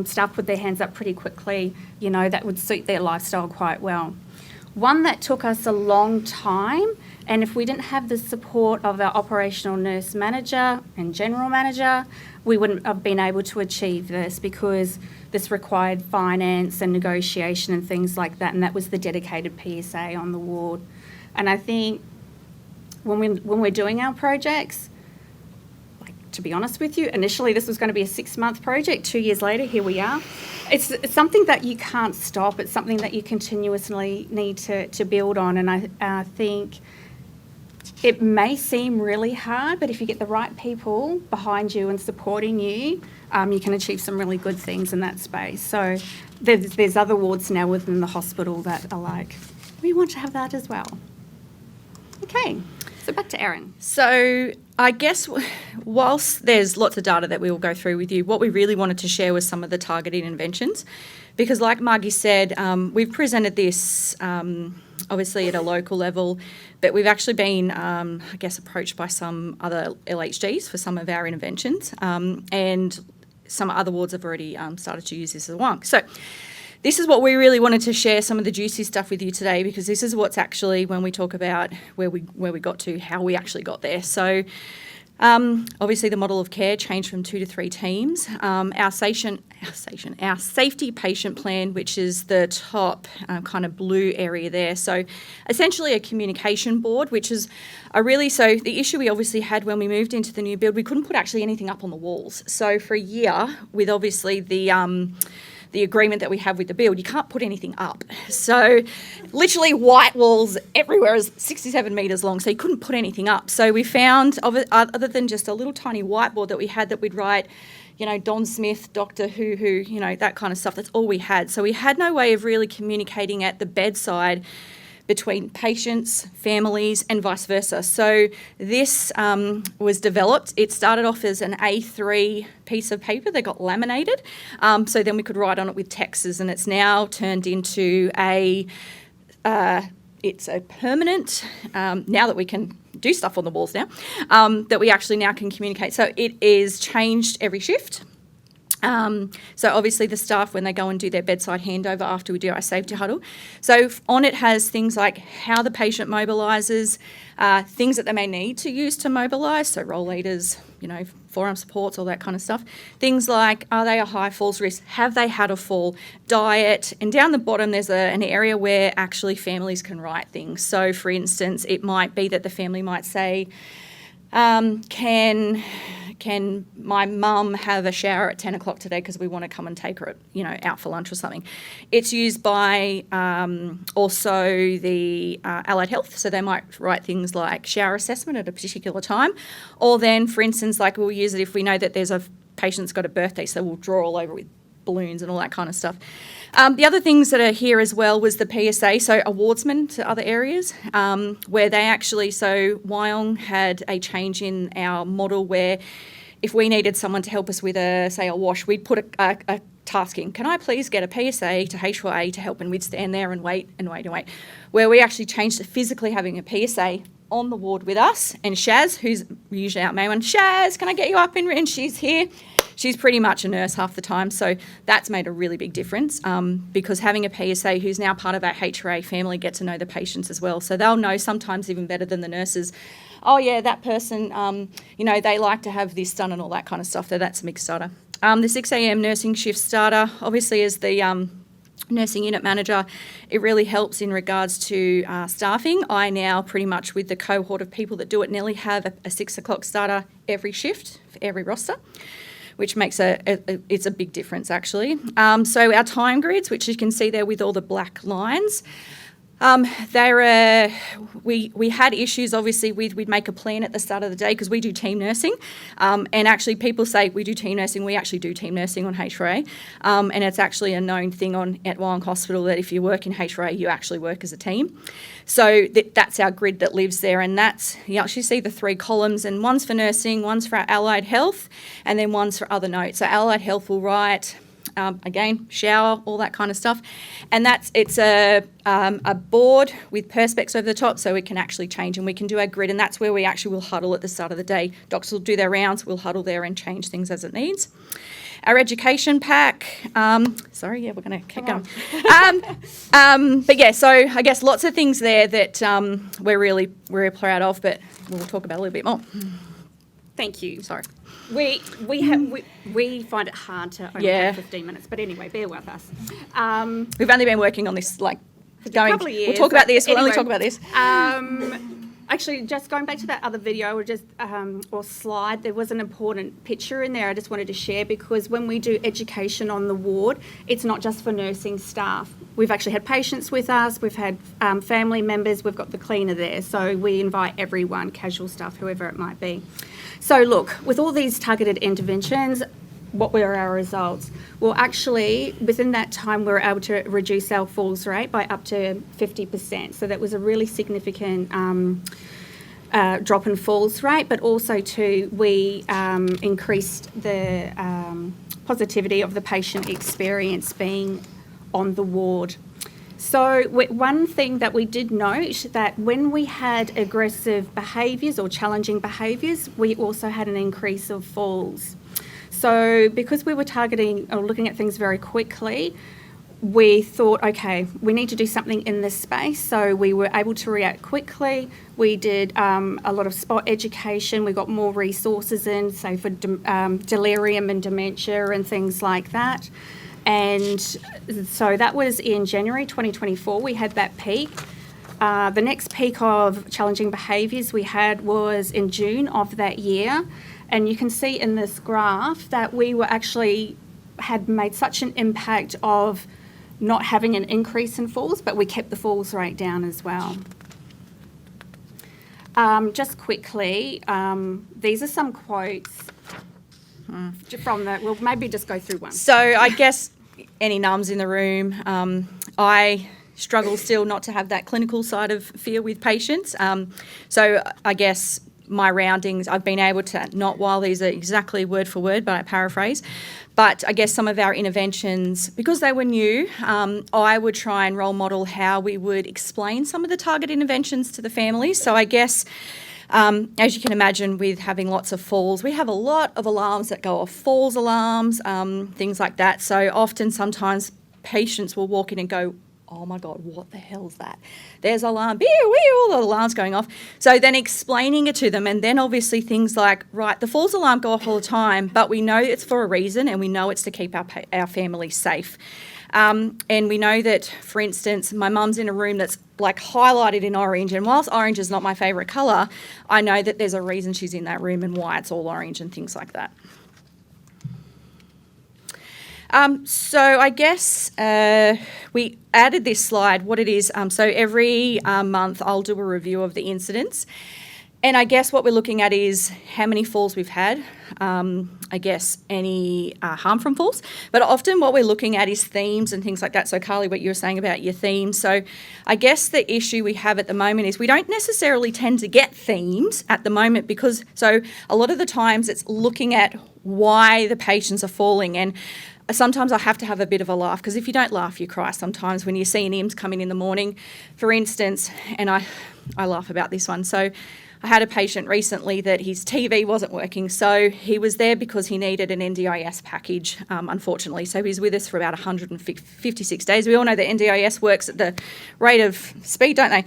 staff put their hands up pretty quickly, you know, that would suit their lifestyle quite well. One that took us a long time, and if we didn't have the support of our operational nurse manager and general manager, we wouldn't have been able to achieve this, because this required finance and negotiation and things like that, and that was the dedicated PSA on the ward. And I think when we're doing our projects, like, to be honest with you, initially this was going to be a 6-month project. 2 years later, here we are. It's something that you can't stop. It's something that you continuously need to build on. And I think it may seem really hard, but if you get the right people behind you and supporting you, you can achieve some really good things in that space. So there's other wards now within the hospital that are like, we want to have that as well. Okay, so back to Erin. So I guess whilst there's lots of data that we will go through with you, what we really wanted to share was some of the targeted interventions, because like Margie said, we've presented this obviously at a local level, but we've actually been, I guess, approached by some other LHDs for some of our interventions, and some other wards have already started to use this as well. So this is what we really wanted to share, some of the juicy stuff with you today, because this is what's actually, when we talk about where we got to, how we actually got there. So obviously the model of care changed from 2 to 3 teams. Our safety patient plan, which is the top kind of blue area there. So essentially a communication board, which is so the issue we obviously had when we moved into the new build, we couldn't put actually anything up on the walls. So for a year, with obviously the agreement that we have with the build, you can't put anything up. So literally white walls everywhere, is 67 metres long, so you couldn't put anything up. So we found, other than just a little tiny whiteboard that we had, that we'd write, you know, Don Smith, Doctor Who, you know, that kind of stuff. That's all we had. So we had no way of really communicating at the bedside between patients, families, and vice versa. So this was developed. It started off as an A3 piece of paper that got laminated, so then we could write on it with texts, and it's now turned into it's a permanent, now that we can do stuff on the walls now, that we actually now can communicate. So it is changed every shift. So obviously the staff, when they go and do their bedside handover after we do our safety huddle, so on it has things like how the patient mobilises, things that they may need to use to mobilise, so roll leaders, you know, forearm supports, all that kind of stuff. Things like, are they a high falls risk? Have they had a fall? Diet. And down the bottom there's an area where actually families can write things. So for instance, it might be that the family might say, can my mum have a shower at 10 o'clock today because we want to come and take her, you know, out for lunch or something. It's used by also the allied health, so they might write things like shower assessment at a particular time, or then, for instance, like we'll use it if we know that there's a patient's got a birthday, so we'll draw all over with balloons and all that kind of stuff. The other things that are here as well was the PSA, so awardsmen to other areas, where they actually, so Wyong had a change in our model where if we needed someone to help us with a wash, we'd put a task in. Can I please get a PSA to H4A to help, and we'd stand there and wait and wait and wait. Where we actually changed to physically having a PSA on the ward with us, and Shaz, who's usually our main one, Shaz, can I get you up in? And she's here. She's pretty much a nurse half the time, so that's made a really big difference, because having a PSA who's now part of our H4A family get to know the patients as well. So they'll know sometimes even better than the nurses, oh yeah, that person, you know, they like to have this done and all that kind of stuff. So that's a mixed starter. The 6 a.m. nursing shift starter, obviously as the nursing unit manager, it really helps in regards to staffing. I now pretty much, with the cohort of people that do it, nearly have a 6 o'clock starter every shift for every roster. which makes it's a big difference actually. So our time grids, which you can see there with all the black lines, we had issues obviously we'd make a plan at the start of the day because we do team nursing, and actually people say we do team nursing. We actually do team nursing on H4A, and it's actually a known thing at Wyong Hospital that if you work in H4A, you actually work as a team. So that's our grid that lives there, and you actually see the 3 columns, and one's for nursing, one's for our allied health, and then one's for other notes. So allied health will write, again, shower, all that kind of stuff. And it's a board with perspex over the top so it can actually change and we can do our grid, and that's where we actually will huddle at the start of the day. Doctors will do their rounds, we'll huddle there and change things as it needs. Our education pack, we're going to keep going. But yeah, so I guess lots of things there that we're really proud of, but we'll talk about a little bit more. Thank you. Sorry. We find it hard to only have 15 minutes, but anyway, bear with us. We've only been working on this a couple of years. We'll talk about this. Anyway, We'll only talk about this. Actually, just going back to that other video or slide, there was an important picture in there I just wanted to share, because when we do education on the ward, it's not just for nursing staff. We've actually had patients with us, we've had family members, we've got the cleaner there, so we invite everyone, casual staff, whoever it might be. So look, with all these targeted interventions, what were our results? Well, actually, within that time, we were able to reduce our falls rate by up to 50%. So that was a really significant drop in falls rate, but also too, we increased the positivity of the patient experience being on the ward. So one thing that we did note, that when we had aggressive behaviours or challenging behaviours, we also had an increase of falls. So because we were targeting or looking at things very quickly, we thought, okay, we need to do something in this space. So we were able to react quickly. We did a lot of spot education. We got more resources in, say for delirium and dementia and things like that. And so that was in January 2024, we had that peak. The next peak of challenging behaviours we had was in June of that year. And you can see in this graph that we were actually had made such an impact of not having an increase in falls, but we kept the falls rate down as well. Just quickly, these are some quotes from the, we'll maybe just go through one. So I guess any nums in the room, I struggle still not to have that clinical side of fear with patients. So I guess my roundings, I've been able to, not while these are exactly word for word, but I paraphrase, but I guess some of our interventions, because they were new, I would try and role model how we would explain some of the target interventions to the families. So I guess, as you can imagine, with having lots of falls, we have a lot of alarms that go off, falls alarms, things like that. So often, sometimes patients will walk in and go, oh my God, what the hell's that? There's alarm, all the alarms going off. So then explaining it to them, and then obviously things like, right, the falls alarm go off all the time, but we know it's for a reason, and we know it's to keep our family safe. And we know that, for instance, my mum's in a room that's like highlighted in orange, and whilst orange is not my favourite colour, I know that there's a reason she's in that room and why it's all orange and things like that. So I guess we added this slide, what it is. So every month I'll do a review of the incidents. And I guess what we're looking at is how many falls we've had, I guess any harm from falls. But often what we're looking at is themes and things like that. So Karlee, what you were saying about your themes. So I guess the issue we have at the moment is we don't necessarily tend to get themes at the moment, because so a lot of the times it's looking at why the patients are falling. And sometimes I have to have a bit of a laugh, because if you don't laugh, you cry sometimes when you see an IMS come in the morning, for instance, and I laugh about this one. So I had a patient recently that his TV wasn't working, so he was there because he needed an NDIS package, unfortunately. So he was with us for about 156 days. We all know that NDIS works at the rate of speed, don't they?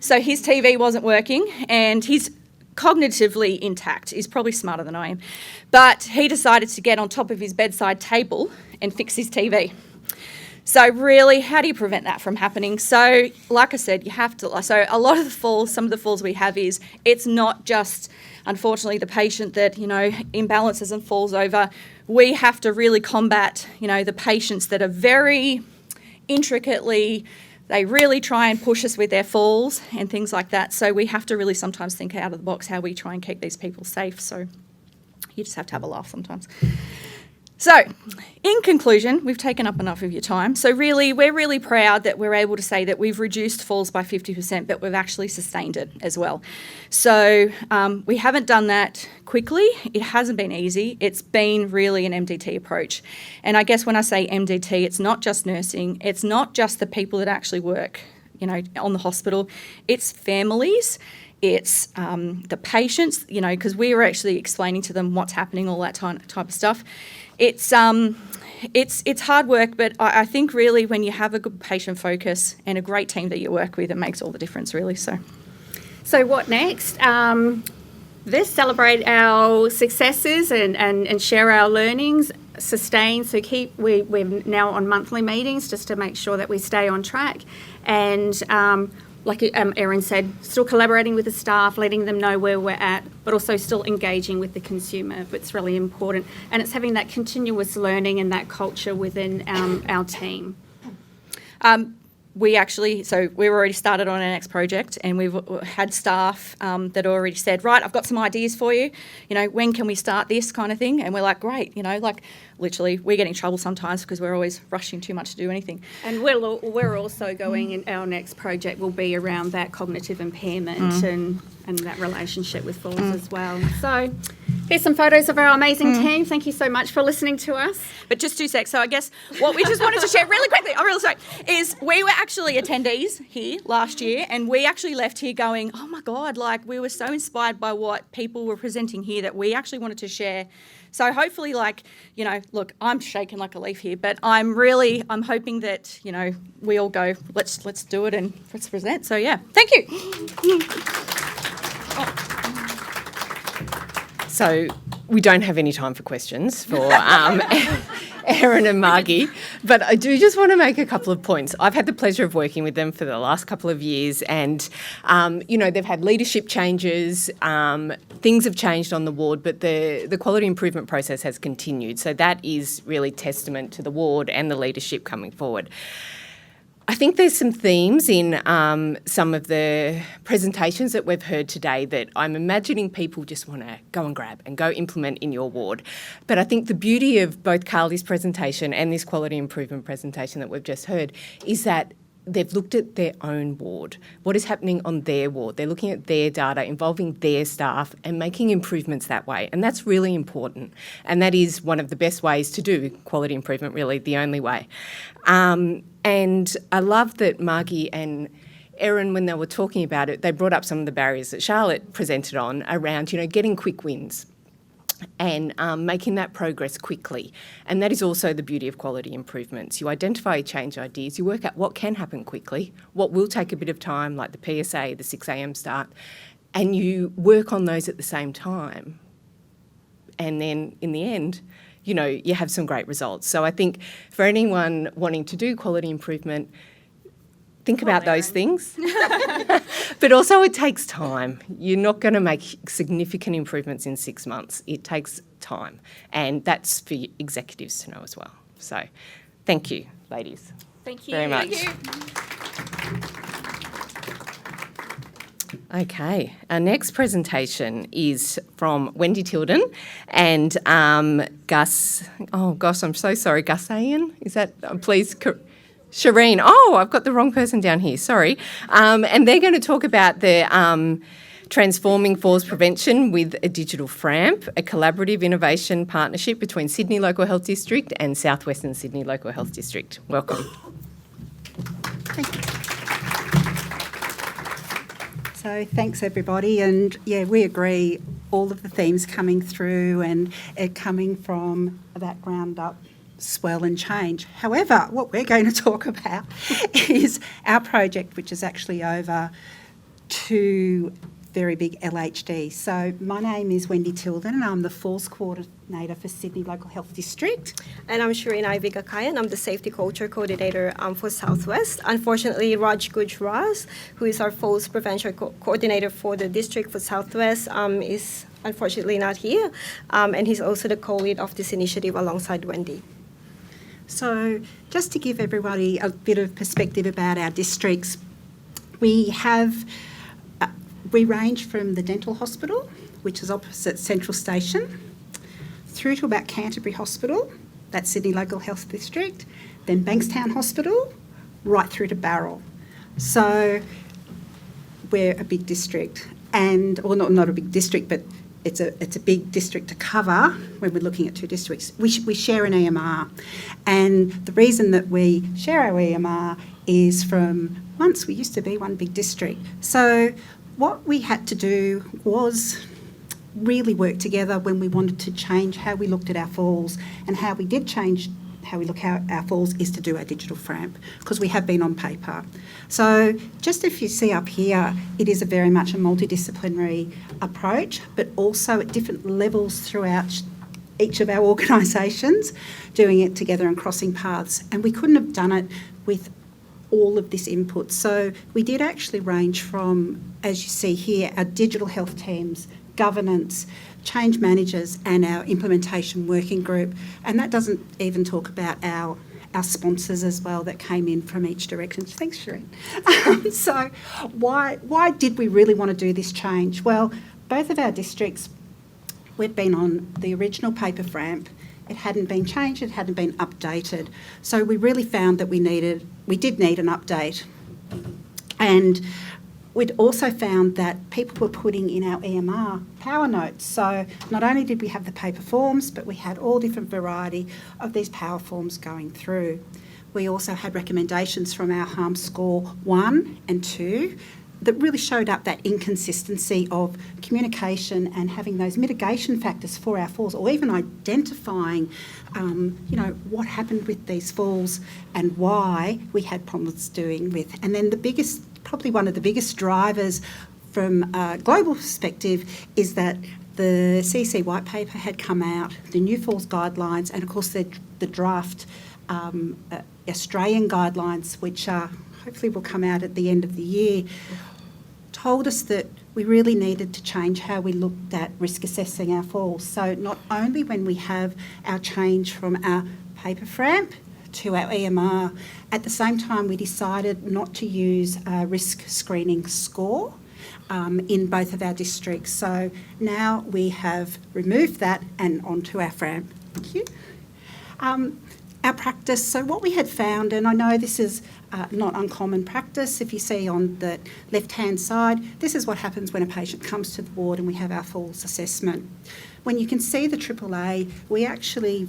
So his TV wasn't working, and he's cognitively intact. He's probably smarter than I am. But he decided to get on top of his bedside table and fix his TV. So really, how do you prevent that from happening? So like I said, you have to, so a lot of the falls, some of the falls we have is, it's not just, unfortunately, the patient that, imbalances and falls over. We have to really combat, the patients that are very intricately, they really try and push us with their falls and things like that. So we have to really sometimes think out of the box how we try and keep these people safe. So you just have to have a laugh sometimes. So, in conclusion, we've taken up enough of your time. So really, we're really proud that we're able to say that we've reduced falls by 50%, but we've actually sustained it as well. So we haven't done that quickly. It hasn't been easy. It's been really an MDT approach. And I guess when I say MDT, it's not just nursing. It's not just the people that actually work, on the hospital. It's families. It's the patients, because we were actually explaining to them what's happening, all that type of stuff. It's hard work, but I think really when you have a good patient focus and a great team that you work with, it makes all the difference, really. So what next? Let's celebrate our successes and share our learnings, sustain. So we're now on monthly meetings just to make sure that we stay on track. And like Erin said, still collaborating with the staff, letting them know where we're at, but also still engaging with the consumer. It's really important. And it's having that continuous learning and that culture within our team. We already started on our next project, and we've had staff that already said, right, I've got some ideas for you. When can we start this kind of thing? And we're like, great. Literally, we get in trouble sometimes because we're always rushing too much to do anything. And we're also going, in our next project will be around that cognitive impairment and that relationship with falls as well. So here's some photos of our amazing team. Thank you so much for listening to us. But just 2 secs. So I guess what we just wanted to share really quickly, I'm really sorry, is we were actually attendees here last year, and we actually left here going, oh my God, we were so inspired by what people were presenting here that we actually wanted to share. So hopefully, look, I'm shaking like a leaf here, but I'm hoping that, we all go, let's do it and let's present. So yeah, thank you. So we don't have any time for questions for Erin and Margie, but I do just want to make a couple of points. I've had the pleasure of working with them for the last couple of years, and, they've had leadership changes, things have changed on the ward, but the quality improvement process has continued. So that is really testament to the ward and the leadership coming forward. I think there's some themes in some of the presentations that we've heard today that I'm imagining people just want to go and grab and go implement in your ward. But I think the beauty of both Karlee's presentation and this quality improvement presentation that we've just heard is that they've looked at their own ward, what is happening on their ward. They're looking at their data, involving their staff and making improvements that way. And that's really important. And that is one of the best ways to do quality improvement, really the only way. And I love that Margie and Erin, when they were talking about it, they brought up some of the barriers that Charlotte presented on around, getting quick wins and making that progress quickly. And that is also the beauty of quality improvements. You identify change ideas, you work out what can happen quickly, what will take a bit of time, like the PSA, the 6 a.m. start, and you work on those at the same time. And then in the end, you have some great results. So I think for anyone wanting to do quality improvement, think about those things. But also it takes time. You're not going to make significant improvements in 6 months. It takes time. And that's for executives to know as well. So thank you, ladies. Thank you very much. Thank you. Okay, our next presentation is from Wendy Tilden and Gus, oh gosh, I'm so sorry, Gacayan, is that, please, Shereen, oh, I've got the wrong person down here, sorry. And they're going to talk about the Transforming Falls Prevention with a Digital FRAMP, a collaborative innovation partnership between Sydney Local Health District and Southwestern Sydney Local Health District. Welcome. Thank you. So thanks everybody, and yeah, we agree all of the themes coming through and it coming from that ground up swell and change. However, what we're going to talk about is our project, which is actually over 2 very big LHD. So my name is Wendy Tilden and I'm the Falls Coordinator for Sydney Local Health District. And I'm Shereen Gacayan. I'm the Safety Culture Coordinator for Southwest. Unfortunately, Raj Gujras, who is our Falls Prevention Coordinator for the district for Southwest, is unfortunately not here. And he's also the co-lead of this initiative alongside Wendy. So just to give everybody a bit of perspective about our districts, we range from the dental hospital, which is opposite Central Station, through to about Canterbury Hospital, that's Sydney Local Health District, then Bankstown Hospital, right through to Barrel. So we're a big district, or not a big district, but it's a big district to cover when we're looking at two districts. We share an EMR, and the reason that we share our EMR is from once we used to be one big district. So what we had to do was really work together when we wanted to change how we looked at our falls, and how we did change how we look at our falls is to do our digital FRAMP, because we have been on paper. So just if you see up here, it is very much a multidisciplinary approach, but also at different levels throughout each of our organisations, doing it together and crossing paths. And we couldn't have done it with all of this input. So we did actually range from, as you see here, our digital health teams, governance, change managers and our implementation working group. And that doesn't even talk about our sponsors as well that came in from each direction. Thanks, Shereen. So why did we really want to do this change? Well, both of our districts, we'd been on the original paper FRAMP. It hadn't been changed, it hadn't been updated. So we really found that we did need an update. And we'd also found that people were putting in our EMR power notes. So not only did we have the paper forms, but we had all different variety of these power forms going through. We also had recommendations from our harm score 1 and 2 that really showed up that inconsistency of communication and having those mitigation factors for our falls, or even identifying, what happened with these falls and why we had problems doing with. And then probably one of the biggest drivers from a global perspective is that the CC white paper had come out, the new falls guidelines, and of course the draft Australian guidelines, which hopefully will come out at the end of the year, told us that we really needed to change how we looked at risk assessing our falls. So not only when we have our change from our paper FRAMP to our EMR, at the same time we decided not to use a risk screening score in both of our districts. So now we have removed that and onto our FRAMP. Thank you. Our practice, so what we had found, and I know this is not uncommon practice, if you see on the left-hand side, this is what happens when a patient comes to the ward and we have our falls assessment. When you can see the AAA, we actually,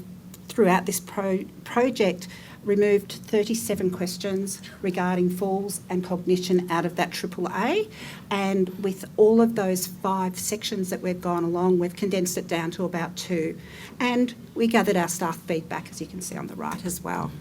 throughout this project, removed 37 questions regarding falls and cognition out of that AAA, and with all of those 5 sections that we've gone along, we've condensed it down to about 2. And we gathered our staff feedback, as you can see on the right as well.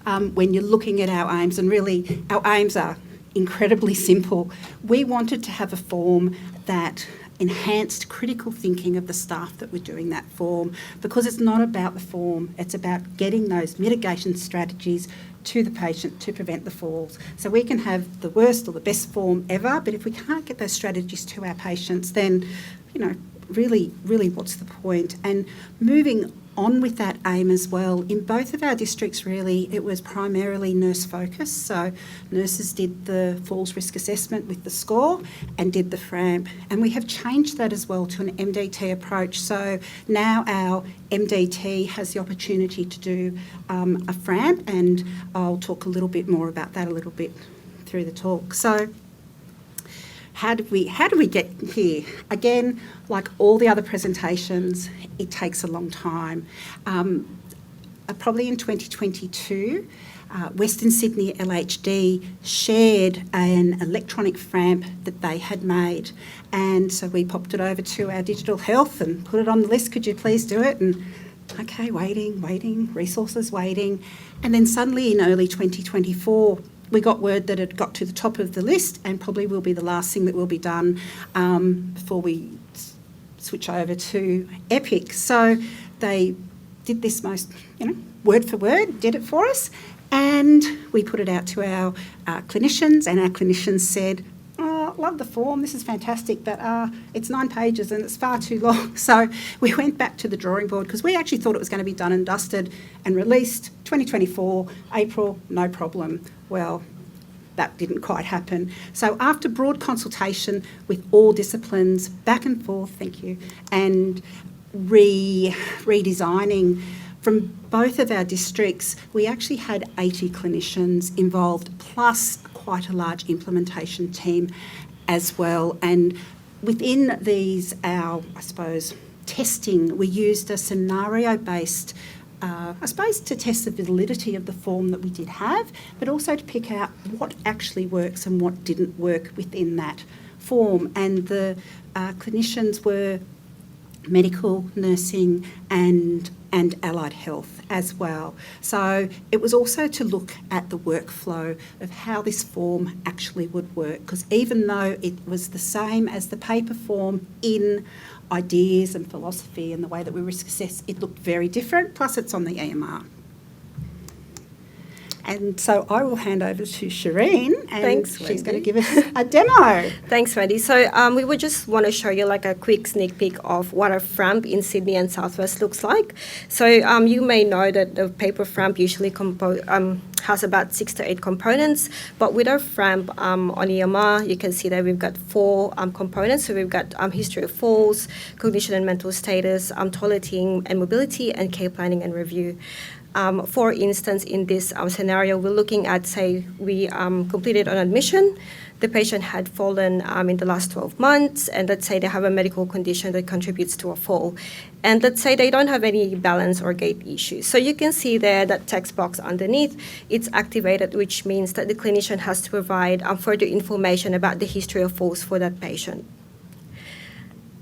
When you're looking at our aims, and really our aims are incredibly simple, we wanted to have a form that enhanced critical thinking of the staff that were doing that form, because it's not about the form, it's about getting those mitigation strategies to the patient to prevent the falls. So we can have the worst or the best form ever, but if we can't get those strategies to our patients, then, really what's the point? And moving on with that aim as well, in both of our districts really, it was primarily nurse focused. So nurses did the falls risk assessment with the score and did the FRAMP. And we have changed that as well to an MDT approach. So now our MDT has the opportunity to do a FRAMP, and I'll talk a little bit more about that a little bit through the talk. So how did we get here? Again, like all the other presentations, it takes a long time. Probably in 2022, Western Sydney LHD shared an electronic FRAMP that they had made. And so we popped it over to our digital health and put it on the list, could you please do it? And okay, waiting, resources waiting. And then suddenly in early 2024, we got word that it got to the top of the list and probably will be the last thing that will be done before we switch over to Epic. So they did this word for word, did it for us, and we put it out to our clinicians, and our clinicians said, "Oh, love the form, this is fantastic, but it's 9 pages and it's far too long." So we went back to the drawing board because we actually thought it was going to be done and dusted and released 2024, April, no problem. Well, that didn't quite happen. So after broad consultation with all disciplines, back and forth, thank you, and redesigning from both of our districts, we actually had 80 clinicians involved, plus quite a large implementation team as well. And within these, testing, we used a scenario-based, to test the validity of the form that we did have, but also to pick out what actually works and what didn't work within that form. And the clinicians were medical, nursing and allied health as well. So it was also to look at the workflow of how this form actually would work, because even though it was the same as the paper form in ideas and philosophy and the way that we risk assess, it looked very different, plus it's on the EMR. And so I will hand over to Shereen, and Thanks, she's Wendy. going to give us a demo. Thanks, Wendy. So we would just want to show you like a quick sneak peek of what a FRAMP in Sydney and Southwest looks like. So you may know that the paper FRAMP usually has about 6 to 8 components, but with our FRAMP on EMR, you can see that we've got 4 components. So we've got history of falls, cognition and mental status, toileting and mobility, and care planning and review. For instance, in this scenario, we're looking at, say, we completed an admission, the patient had fallen in the last 12 months, and let's say they have a medical condition that contributes to a fall. And let's say they don't have any balance or gait issues. So you can see there that text box underneath, it's activated, which means that the clinician has to provide further information about the history of falls for that patient.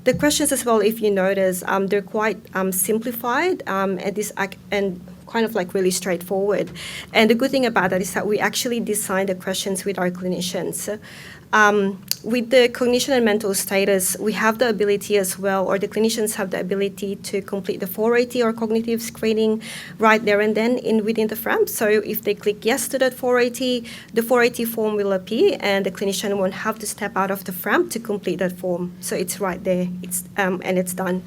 The questions as well, if you notice, they're quite simplified and kind of like really straightforward. And the good thing about that is that we actually design the questions with our clinicians. With the cognition and mental status, we have the ability as well, or the clinicians have the ability to complete the 480 or cognitive screening right there and then within the FRAMP. So if they click yes to that 480, the 480 form will appear, and the clinician won't have to step out of the FRAMP to complete that form. So it's right there, and it's done.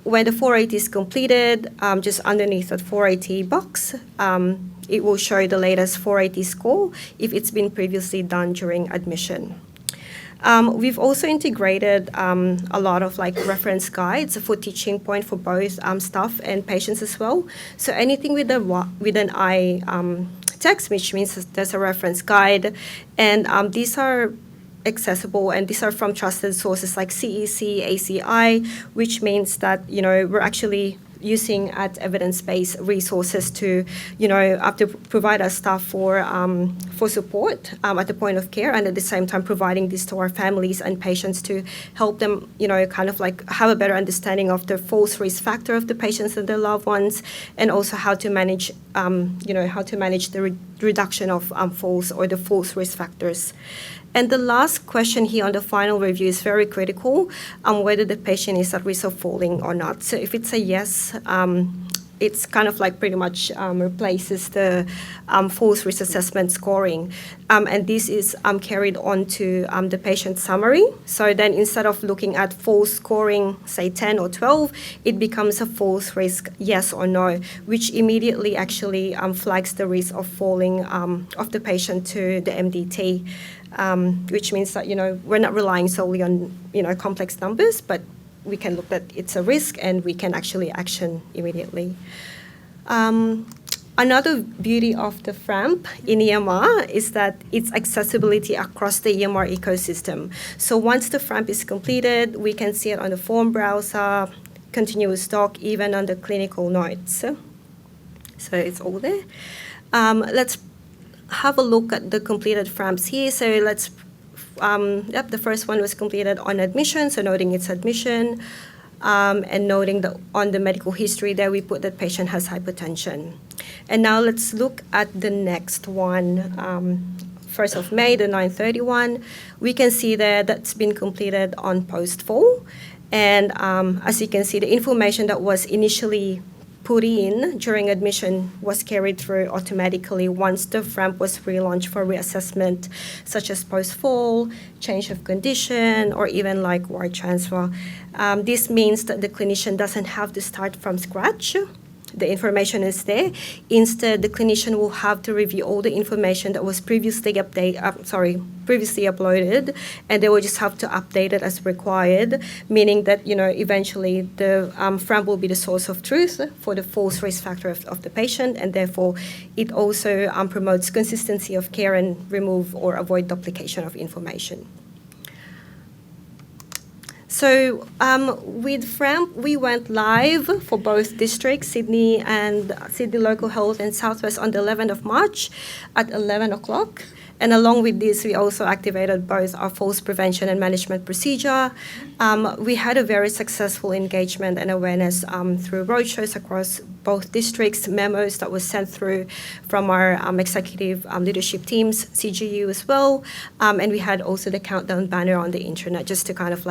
When the 480 is completed, just underneath that 480 box, it will show the latest 480 score if it's been previously done during admission. We've also integrated a lot of like reference guides for teaching point for both staff and patients as well. So anything with an I text, which means there's a reference guide, and these are accessible, and these are from trusted sources like CEC, ACI, which means that, we're actually using at evidence-based resources to, to provide our staff for support at the point of care, and at the same time providing this to our families and patients to help them, kind of like have a better understanding of the falls risk factor of the patients and their loved ones, and also how to manage, the reduction of falls or the falls risk factors. And the last question here on the final review is very critical, whether the patient is at risk of falling or not. So if it's a yes, it's kind of like pretty much replaces the falls risk assessment scoring. And this is carried on to the patient summary. So then instead of looking at falls scoring, say 10 or 12, it becomes a falls risk yes or no, which immediately actually flags the risk of falling of the patient to the MDT. Which means that, we're not relying solely on, complex numbers, but we can look at it's a risk and we can actually action immediately. Another beauty of the FRAMP in EMR is that it's accessibility across the EMR ecosystem. So once the FRAMP is completed, we can see it on the form browser, continuous doc, even on the clinical notes. So it's all there. Let's have a look at the completed FRAMPs here. So let's, the first one was completed on admission, so noting its admission, and noting that on the medical history there we put that patient has hypertension. And now let's look at the next one. 1st of May, the 931. We can see there that's been completed on post-fall. And as you can see, the information that was initially put in during admission was carried through automatically once the FRAMP was relaunched for reassessment, such as post-fall, change of condition, or even like ward transfer. This means that the clinician doesn't have to start from scratch. The information is there. Instead, the clinician will have to review all the information that was previously uploaded, and they will just have to update it as required, meaning that, eventually the FRAMP will be the source of truth for the false risk factor of the patient, and therefore it also promotes consistency of care and remove or avoid duplication of information. So with FRAMP, we went live for both districts, Sydney and Sydney Local Health and Southwest on the 11th of March at 11 o'clock. And along with this, we also activated both our falls prevention and management procedure. We had a very successful engagement and awareness through roadshows across both districts, memos that was sent through from our executive leadership teams, CGU as well. And we had also the countdown banner on the internet just to kind of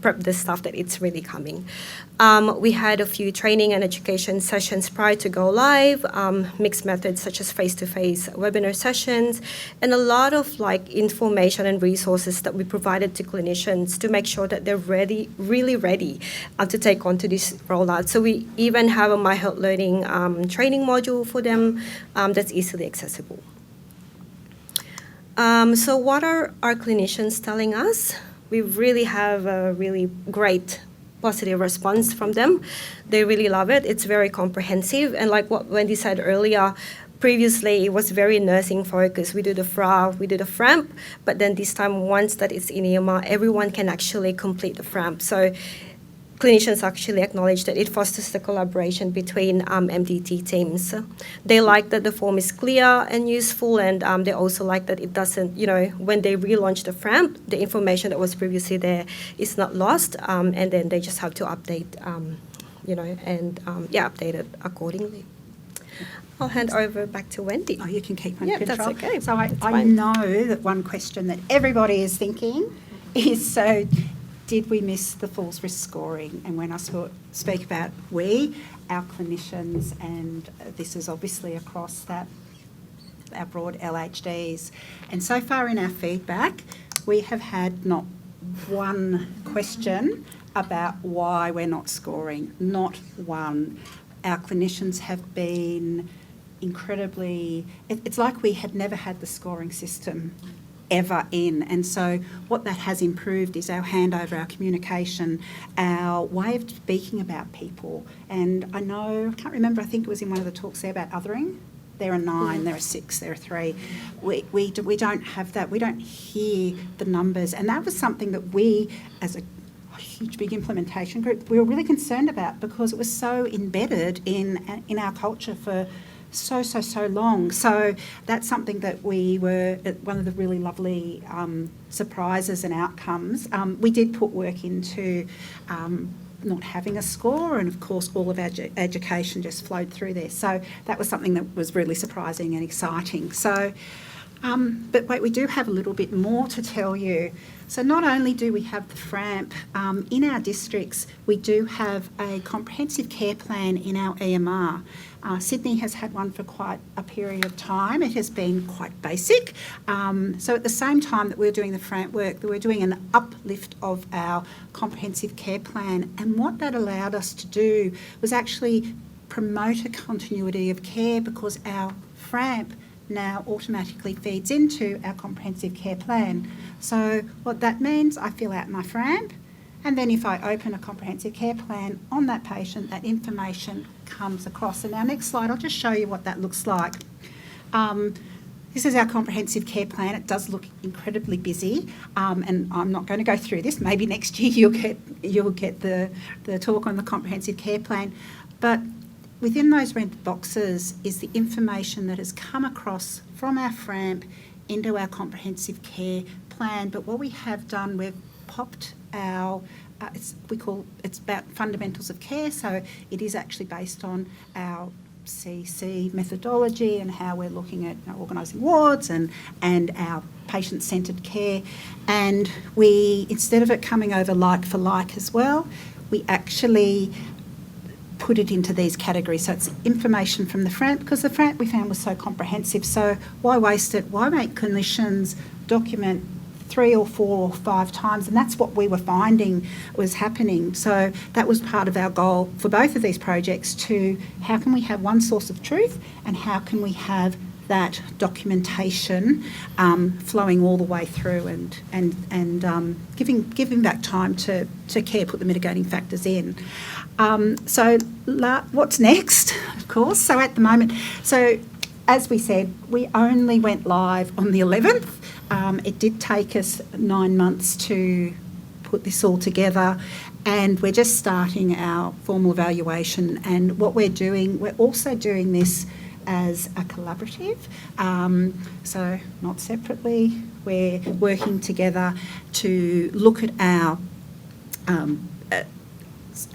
prep the stuff that it's really coming. We had a few training and education sessions prior to go live, mixed methods such as face-to-face webinar sessions, and a lot of information and resources that we provided to clinicians to make sure that they're really ready to take on to this rollout. So we even have a My Health Learning training module for them that's easily accessible. So what are our clinicians telling us? We really have a really great positive response from them. They really love it. It's very comprehensive. And like what Wendy said earlier, previously it was very nursing focused. We do the FRA, we do the FRAMP, but then this time once that it's in EMR, everyone can actually complete the FRAMP. So clinicians actually acknowledge that it fosters the collaboration between MDT teams. They like that the form is clear and useful, and they also like that it doesn't, when they relaunch the FRAMP, the information that was previously there is not lost, and then they just have to update, update it accordingly. I'll hand over back to Wendy. Oh, you can keep on Yeah, control. that's okay. So I fine. know that one question that everybody is thinking is, so did we miss the falls risk scoring? And when I speak about we, our clinicians, and this is obviously across our broad LHDs. And so far in our feedback, we have had not one question about why we're not scoring, not one. Our clinicians have been incredibly, it's like we had never had the scoring system ever in. And so what that has improved is our handover, our communication, our way of speaking about people. And I can't remember, I think it was in one of the talks there about othering. There are 9, there are 6, there are 3. We don't have that. We don't hear the numbers. And that was something that we, as a huge big implementation group, we were really concerned about because it was so embedded in our culture for so long. So that's something that we were, one of the really lovely surprises and outcomes. We did put work into not having a score, and of course all of our education just flowed through there. So that was something that was really surprising and exciting. So, but wait, we do have a little bit more to tell you. So not only do we have the FRAMP, in our districts we do have a comprehensive care plan in our EMR. Sydney has had one for quite a period of time. It has been quite basic. So at the same time that we're doing the FRAMP work, we're doing an uplift of our comprehensive care plan. And what that allowed us to do was actually promote a continuity of care, because our FRAMP now automatically feeds into our comprehensive care plan. So what that means, I fill out my FRAMP, and then if I open a comprehensive care plan on that patient, that information comes across. And our next slide, I'll just show you what that looks like. This is our comprehensive care plan. It does look incredibly busy, and I'm not going to go through this. Maybe next year you'll get the talk on the comprehensive care plan. But within those red boxes is the information that has come across from our FRAMP into our comprehensive care plan. But what we have done, we've popped our, it's about fundamentals of care, so it is actually based on our FCC methodology and how we're looking at organising wards and our patient-centred care. And we, instead of it coming over like for like as well, we actually put it into these categories. So it's information from the FRAMP, because the FRAMP we found was so comprehensive. So why waste it? Why make clinicians document 3 or 4 or 5 times? And that's what we were finding was happening. So that was part of our goal for both of these projects, to how can we have one source of truth and how can we have that documentation flowing all the way through and giving back time to care, put the mitigating factors in. So what's next, of course? So at the moment, so as we said, we only went live on the 11th. It did take us 9 months to put this all together, and we're just starting our formal evaluation. And what we're doing, we're also doing this as a collaborative, so not separately. We're working together to look at our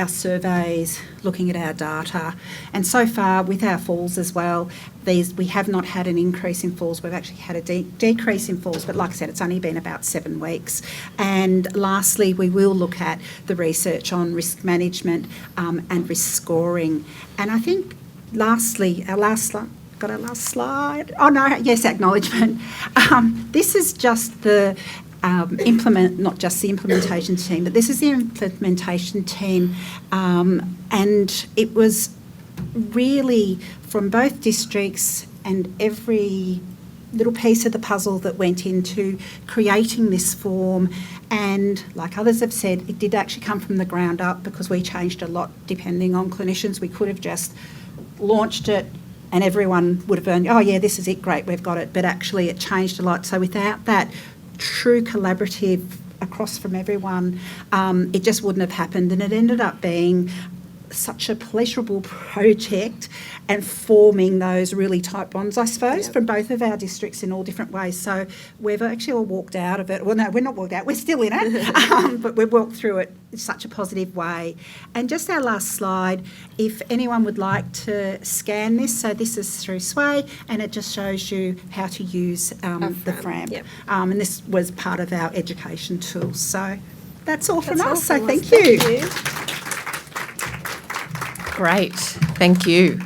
surveys, looking at our data, and so far with our falls as well, we have not had an increase in falls. We've actually had a decrease in falls, but like I said, it's only been about 7 weeks. And lastly, we will look at the research on risk management and risk scoring. And I think lastly, our last slide. Oh no, yes, acknowledgement. This is just the not just the implementation team, but this is the implementation team, and it was really from both districts and every little piece of the puzzle that went into creating this form. And like others have said, it did actually come from the ground up, because we changed a lot depending on clinicians. We could have just launched it and everyone would have been, oh yeah, this is it, great, we've got it. But actually it changed a lot. So without that true collaborative across from everyone, it just wouldn't have happened. And it ended up being such a pleasurable project and forming those really tight bonds, I suppose, from both of our districts in all different ways. So we've actually all walked out of it. Well, no, we're not walked out. We're still in it, but we've walked through it in such a positive way. And just our last slide, if anyone would like to scan this, so this is through Sway, and it just shows you how to use the FRAMP. Yep. And this was part of our education tool. So that's all from us. So thank you. Great, thank you.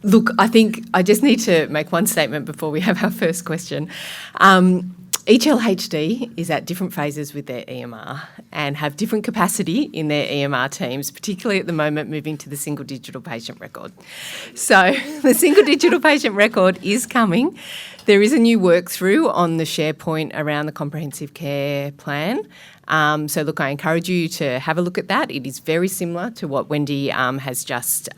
Look, I think I just need to make one statement before we have our first question. Each LHD is at different phases with their EMR and have different capacity in their EMR teams, particularly at the moment moving to the single digital patient record. So the single digital patient record is coming. There is a new work through on the SharePoint around the comprehensive care plan. So look, I encourage you to have a look at that. It is very similar to what Wendy has just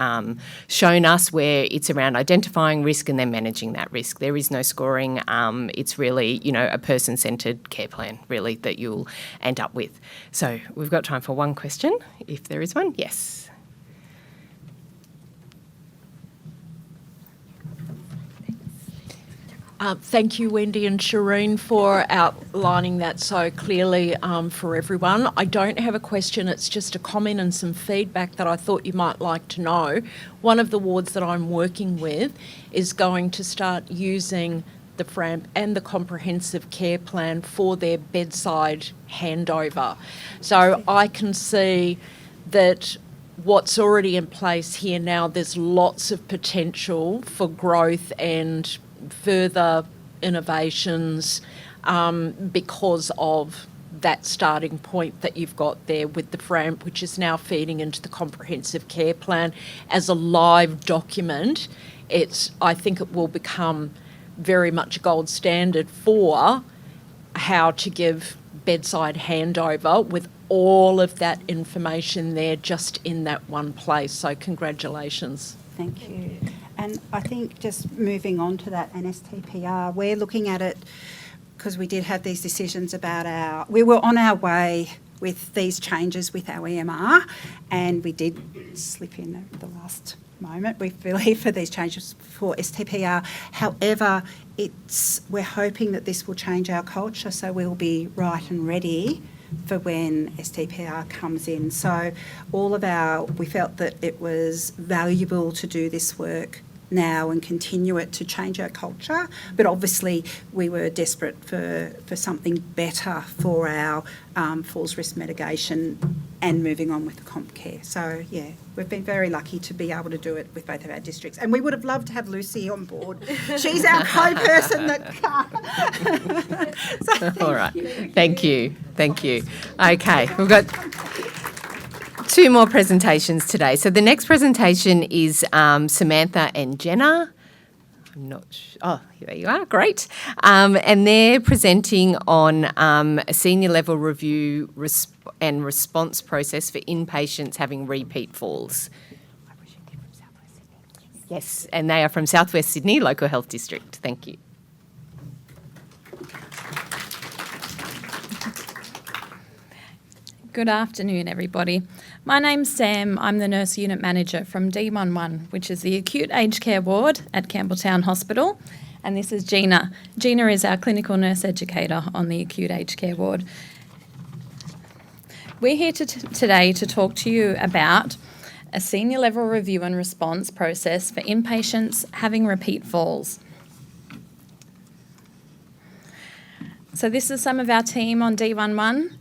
shown us, where it's around identifying risk and then managing that risk. There is no scoring. It's really, a person-centred care plan, really, that you'll end up with. So we've got time for one question, if there is one. Yes. Thank you, Wendy and Shereen, for outlining that so clearly for everyone. I don't have a question, it's just a comment and some feedback that I thought you might like to know. One of the wards that I'm working with is going to start using the FRAMP and the comprehensive care plan for their bedside handover. So I can see that what's already in place here now, there's lots of potential for growth and further innovations because of that starting point that you've got there with the FRAMP, which is now feeding into the comprehensive care plan as a live document. I think it will become very much a gold standard for how to give bedside handover with all of that information there just in that one place. So congratulations. Thank you. And I think just moving on to that NSTPR, we're looking at it because we did have these decisions about we were on our way with these changes with our EMR, and we did slip in at the last moment, we believe, for these changes for STPR. However, we're hoping that this will change our culture, so we'll be right and ready for when STPR comes in. So we felt that it was valuable to do this work now and continue it to change our culture, but obviously we were desperate for something better for our falls risk mitigation and moving on with the comp care. So yeah, we've been very lucky to be able to do it with both of our districts, and we would have loved to have Lucy on board. She's our co-person that so All right. Thank you. Okay, we've got 2 more presentations today. So the next presentation is Samantha and Jeena. I'm not sure. Oh, there you are. Great. And they're presenting on a senior level review and response process for inpatients having repeat falls. Yes, and they are from South West Sydney Local Health District. Thank you. Good afternoon, everybody. My name's Sam. I'm the Nurse Unit Manager from D11, which is the Acute Aged Care Ward at Campbelltown Hospital. And this is Jeena. Jeena is our Clinical Nurse Educator on the Acute Aged Care Ward. We're here today to talk to you about a senior level review and response process for inpatients having repeat falls. So this is some of our team on D11.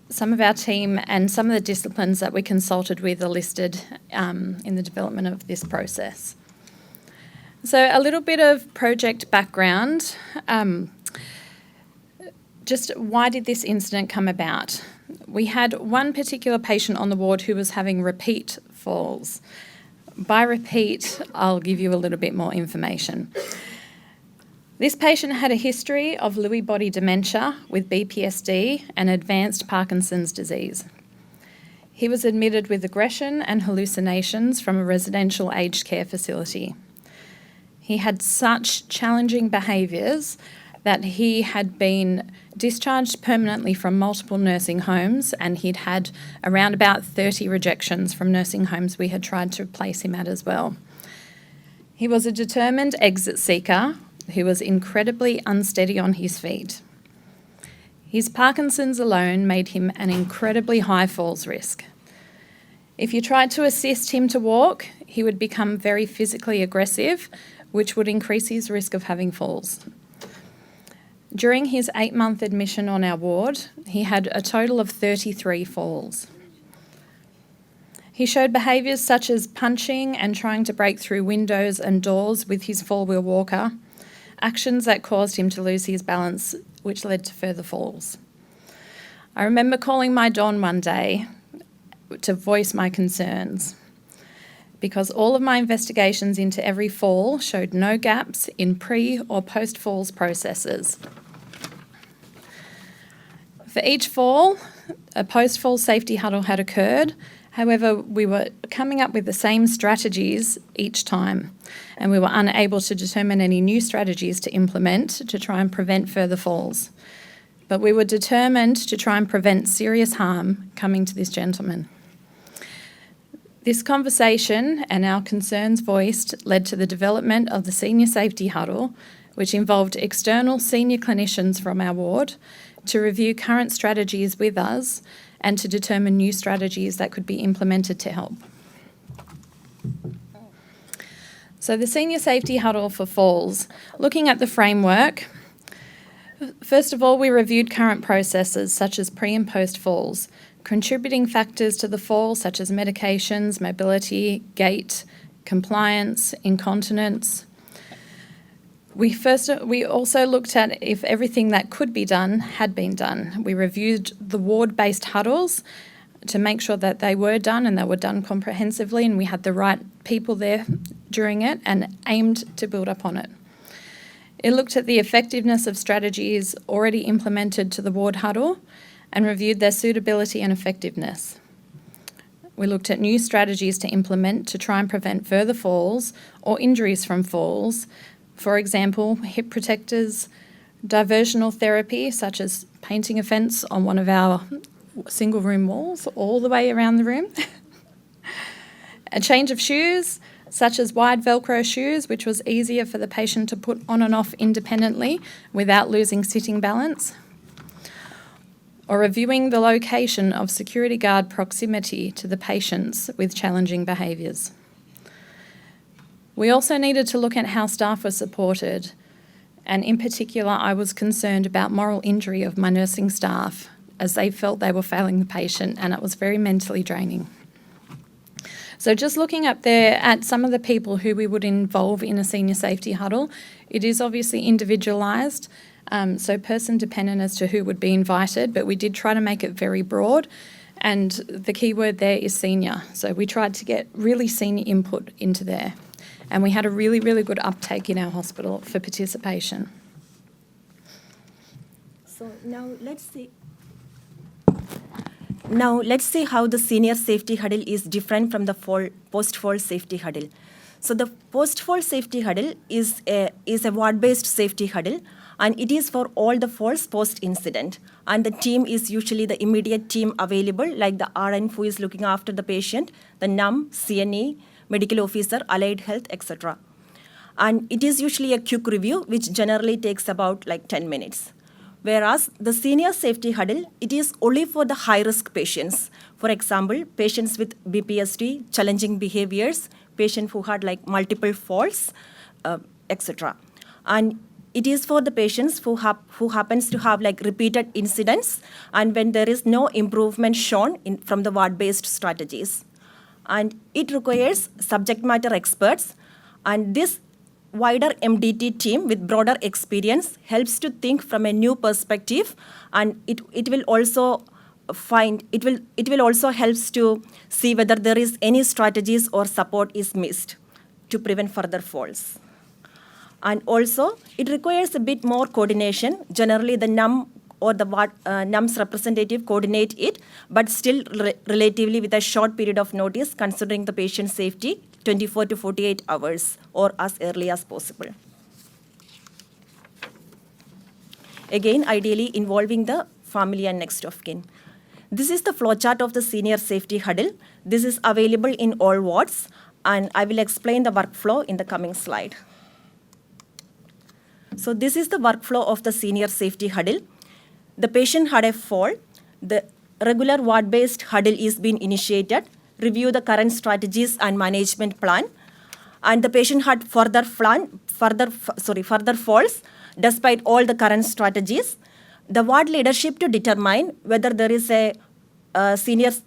Some of our team and some of the disciplines that we consulted with are listed in the development of this process. So a little bit of project background. Just why did this incident come about? We had one particular patient on the ward who was having repeat falls. By repeat, I'll give you a little bit more information. This patient had a history of Lewy body dementia with BPSD and advanced Parkinson's disease. He was admitted with aggression and hallucinations from a residential aged care facility. He had such challenging behaviours that he had been discharged permanently from multiple nursing homes, and he'd had around about 30 rejections from nursing homes we had tried to place him at as well. He was a determined exit seeker who was incredibly unsteady on his feet. His Parkinson's alone made him an incredibly high falls risk. If you tried to assist him to walk, he would become very physically aggressive, which would increase his risk of having falls. During his 8-month admission on our ward, he had a total of 33 falls. He showed behaviours such as punching and trying to break through windows and doors with his four-wheel walker, actions that caused him to lose his balance, which led to further falls. I remember calling my Don one day to voice my concerns because all of my investigations into every fall showed no gaps in pre- or post-falls processes. For each fall, a post-fall safety huddle had occurred. However, we were coming up with the same strategies each time, and we were unable to determine any new strategies to implement to try and prevent further falls. But we were determined to try and prevent serious harm coming to this gentleman. This conversation and our concerns voiced led to the development of the Senior Safety Huddle, which involved external senior clinicians from our ward to review current strategies with us and to determine new strategies that could be implemented to help. So the Senior Safety Huddle for Falls, looking at the framework, first of all, we reviewed current processes such as pre and post falls, contributing factors to the fall such as medications, mobility, gait, compliance, incontinence. We also looked at if everything that could be done had been done. We reviewed the ward-based huddles to make sure that they were done and they were done comprehensively and we had the right people there during it and aimed to build up on it. It looked at the effectiveness of strategies already implemented to the ward huddle and reviewed their suitability and effectiveness. We looked at new strategies to implement to try and prevent further falls or injuries from falls. For example, hip protectors, diversional therapy, such as painting a fence on one of our single room walls all the way around the room. A change of shoes, such as wide Velcro shoes, which was easier for the patient to put on and off independently without losing sitting balance. or reviewing the location of security guard proximity to the patients with challenging behaviours. We also needed to look at how staff were supported, and in particular, I was concerned about moral injury of my nursing staff as they felt they were failing the patient, and it was very mentally draining. So just looking up there at some of the people who we would involve in a senior safety huddle, it is obviously individualised, so person dependent as to who would be invited, but we did try to make it very broad, and the key word there is senior. So we tried to get really senior input into there, and we had a really, really good uptake in our hospital for participation. So now let's see how the senior safety huddle is different from the post-fall safety huddle. So the post-fall safety huddle is a ward-based safety huddle, and it is for all the falls post-incident. And the team is usually the immediate team available, like the RN who is looking after the patient, the NUM, CNE, medical officer, allied health, etc. And it is usually a quick review, which generally takes about 10 minutes. Whereas the senior safety huddle, it is only for the high-risk patients. For example, patients with BPSD, challenging behaviors, patients who had multiple falls, etc. And it is for the patients who happens to have repeated incidents and when there is no improvement shown from the ward-based strategies. And it requires subject matter experts, and this wider MDT team with broader experience helps to think from a new perspective, and it will also helps to see whether there is any strategies or support is missed to prevent further falls. And also it requires a bit more coordination. Generally the NUM or the NUM's representative coordinate it, but still relatively with a short period of notice considering the patient safety, 24 to 48 hours or as early as possible. Again, ideally involving the family and next of kin. This is the flowchart of the senior safety huddle. This is available in all wards, and I will explain the workflow in the coming slide. So this is the workflow of the senior safety huddle. The patient had a fall. The regular ward-based huddle is being initiated. Review the current strategies and management plan. And the patient had further falls despite all the current strategies. The ward leadership to determine whether there is a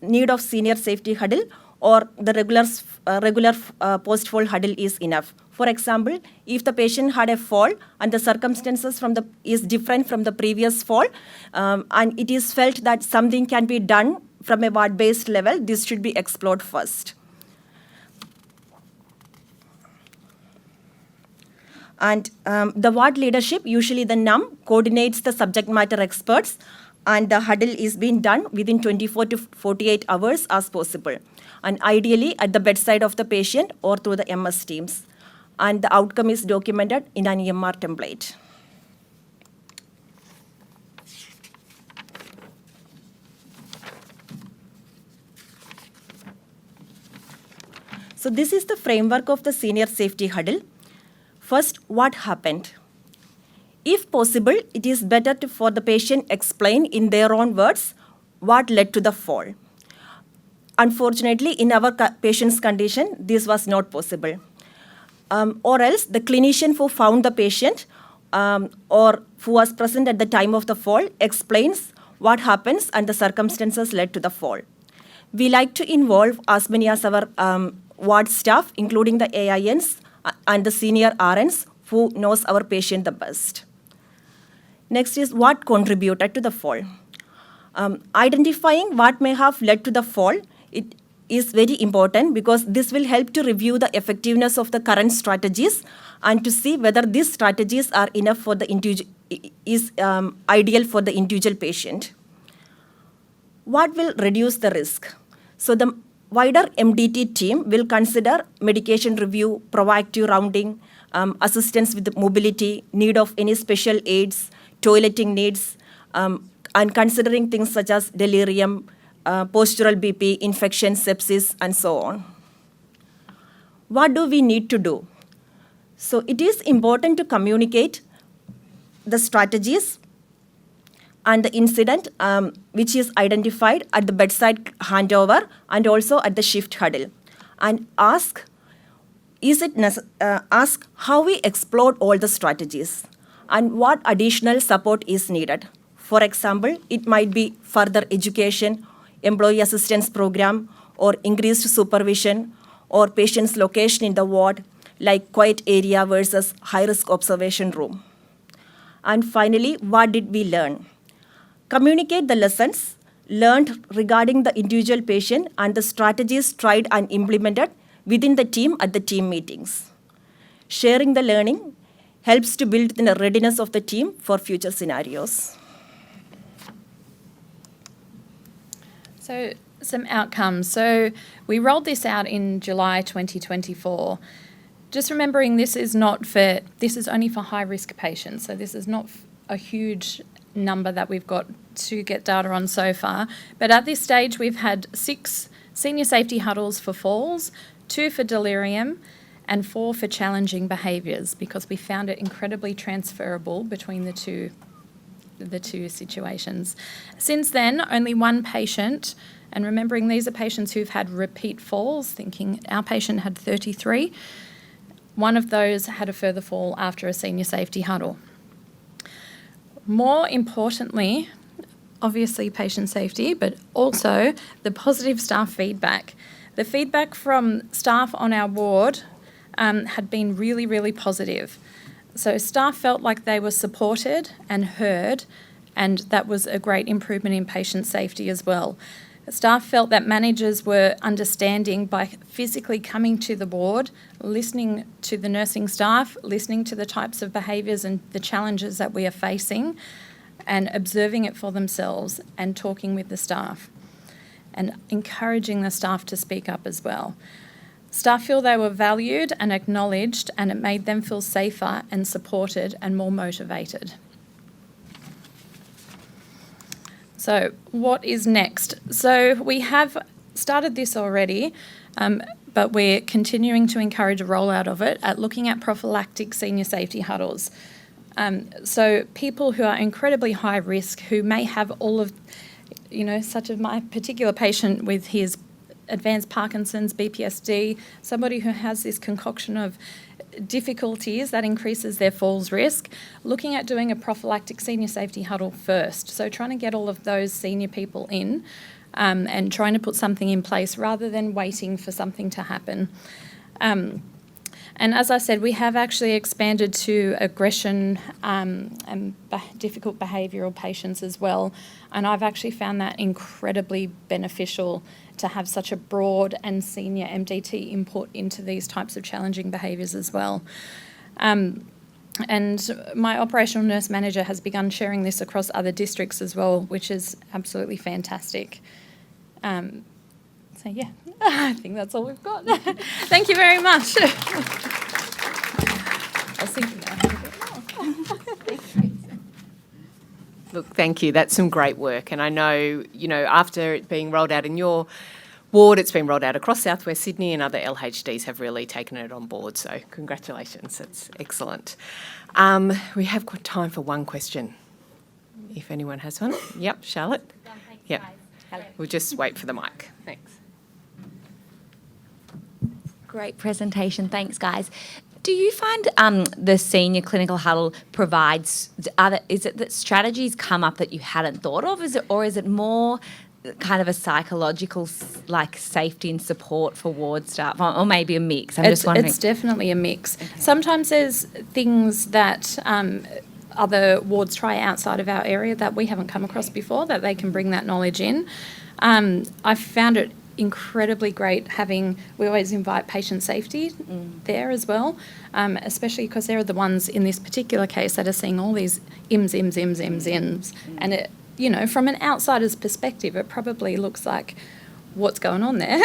need of senior safety huddle or the regular post-fall huddle is enough. For example, if the patient had a fall and the circumstances is different from the previous fall, and it is felt that something can be done from a ward-based level, this should be explored first. And the ward leadership, usually the NUM, coordinates the subject matter experts, and the huddle is being done within 24 to 48 hours as possible, and ideally at the bedside of the patient or through the MS teams. And the outcome is documented in an EMR template. So this is the framework of the senior safety huddle. First, what happened? If possible, it is better for the patient explain in their own words what led to the fall. Unfortunately, in our patient's condition, this was not possible. Or else, the clinician who found the patient or who was present at the time of the fall explains what happens and the circumstances led to the fall. We like to involve as many as our ward staff, including the AINs and the senior RNs who knows our patient the best. Next is what contributed to the fall. Identifying what may have led to the fall, it is very important because this will help to review the effectiveness of the current strategies and to see whether these strategies are enough for the ideal for the individual patient. What will reduce the risk? So the wider MDT team will consider medication review, proactive rounding, assistance with mobility, need of any special aids, toileting needs, and considering things such as delirium, postural BP, infection, sepsis, and so on. What do we need to do? So it is important to communicate the strategies and the incident which is identified at the bedside handover and also at the shift huddle, and ask how we explored all the strategies and what additional support is needed. For example, it might be further education, employee assistance program, or increased supervision, or patient's location in the ward, like quiet area versus high-risk observation room. And finally, what did we learn? Communicate the lessons learned regarding the individual patient and the strategies tried and implemented within the team at the team meetings. Sharing the learning helps to build the readiness of the team for future scenarios. So some outcomes. So we rolled this out in July 2024. Just remembering this is only for high-risk patients. So this is not a huge number that we've got to get data on so far. But at this stage, we've had 6 senior safety huddles for falls, 2 for delirium, and 4 for challenging behaviours, because we found it incredibly transferable between the two situations. Since then, only 1 patient, and remembering these are patients who've had repeat falls, thinking our patient had 33, 1 of those had a further fall after a senior safety huddle. More importantly, obviously patient safety, but also the positive staff feedback. The feedback from staff on our ward had been really, really positive. So staff felt like they were supported and heard, and that was a great improvement in patient safety as well. Staff felt that managers were understanding by physically coming to the ward, listening to the nursing staff, listening to the types of behaviours and the challenges that we are facing, and observing it for themselves and talking with the staff, and encouraging the staff to speak up as well. Staff feel they were valued and acknowledged, and it made them feel safer and supported and more motivated. So what is next? So we have started this already, but we're continuing to encourage a rollout of it at looking at prophylactic senior safety huddles. So people who are incredibly high risk, who may have all of, such as my particular patient with his advanced Parkinson's, BPSD, somebody who has this concoction of difficulties that increases their falls risk, looking at doing a prophylactic senior safety huddle first. So trying to get all of those senior people in and trying to put something in place rather than waiting for something to happen. And as I said, we have actually expanded to aggression and difficult behavioural patients as well. And I've actually found that incredibly beneficial to have such a broad and senior MDT input into these types of challenging behaviours as well. And my operational nurse manager has begun sharing this across other districts as well, which is absolutely fantastic. So yeah, I think that's all we've got. Thank you very much. I was thinking that. Thank you. Look, thank you. That's some great work. And I know, after it being rolled out in your ward, it's been rolled out across South West Sydney, and other LHDs have really taken it on board. So congratulations. That's excellent. We have got time for one question, if anyone has one. Yep, Charlotte? Yep. We'll just wait for the mic. Thanks. Great presentation. Thanks, guys. Do you find the senior clinical huddle provides, is it that strategies come up that you hadn't thought of, or is it more kind of a psychological safety and support for ward staff, or maybe a mix? I'm just wondering. It's definitely a mix. Okay. Sometimes there's things that other wards try outside of our area that we haven't come across before, that they can bring that knowledge in. I've found it incredibly great we always invite patient safety there as well, especially because they're the ones in this particular case that are seeing all these IMS. And it, from an outsider's perspective, it probably looks like, what's going on there?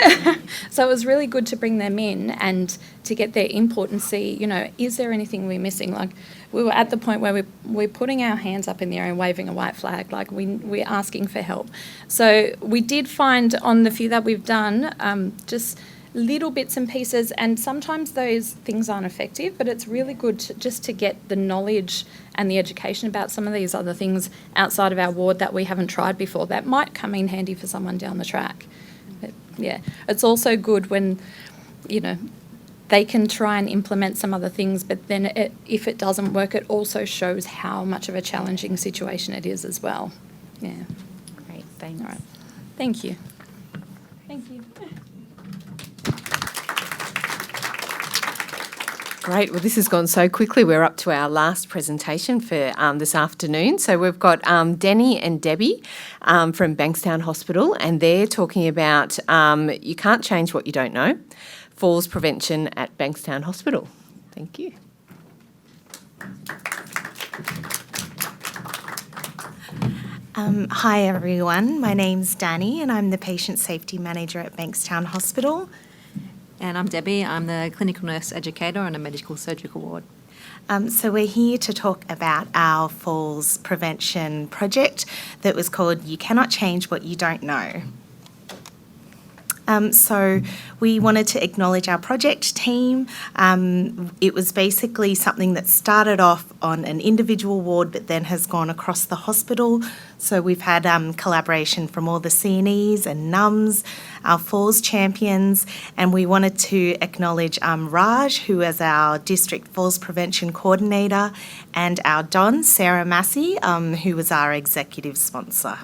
So it was really good to bring them in and to get their input and see, is there anything we're missing? Like, we were at the point where we're putting our hands up in the air and waving a white flag, like we're asking for help. So we did find on the few that we've done, just little bits and pieces, and sometimes those things aren't effective, but it's really good just to get the knowledge and the education about some of these other things outside of our ward that we haven't tried before. That might come in handy for someone down the track. But, yeah, it's also good when, you know, they can try and implement some other things, but then if it doesn't work, it also shows how much of a challenging situation it is as well. Yeah. Great, thanks. All right. Thank you. Thank you. Great. Well, this has gone so quickly. We're up to our last presentation for this afternoon. So we've got Dani and Debbie from Bankstown Hospital, and they're talking about you can't change what you don't know, falls prevention at Bankstown Hospital. Thank you. Hi everyone, my name's Dani and I'm the Patient Safety Manager at Bankstown Hospital. And I'm Debbie, I'm the Clinical Nurse Educator on a Medical Surgical Ward. So we're here to talk about our falls prevention project that was called You Cannot Change What You Don't Know. So we wanted to acknowledge our project team. It was basically something that started off on an individual ward but then has gone across the hospital. So we've had collaboration from all the CNEs and NUMs, our falls champions, and we wanted to acknowledge Raj, who is our District Falls Prevention Coordinator, and our Don, Sarah Massey, who was our executive sponsor.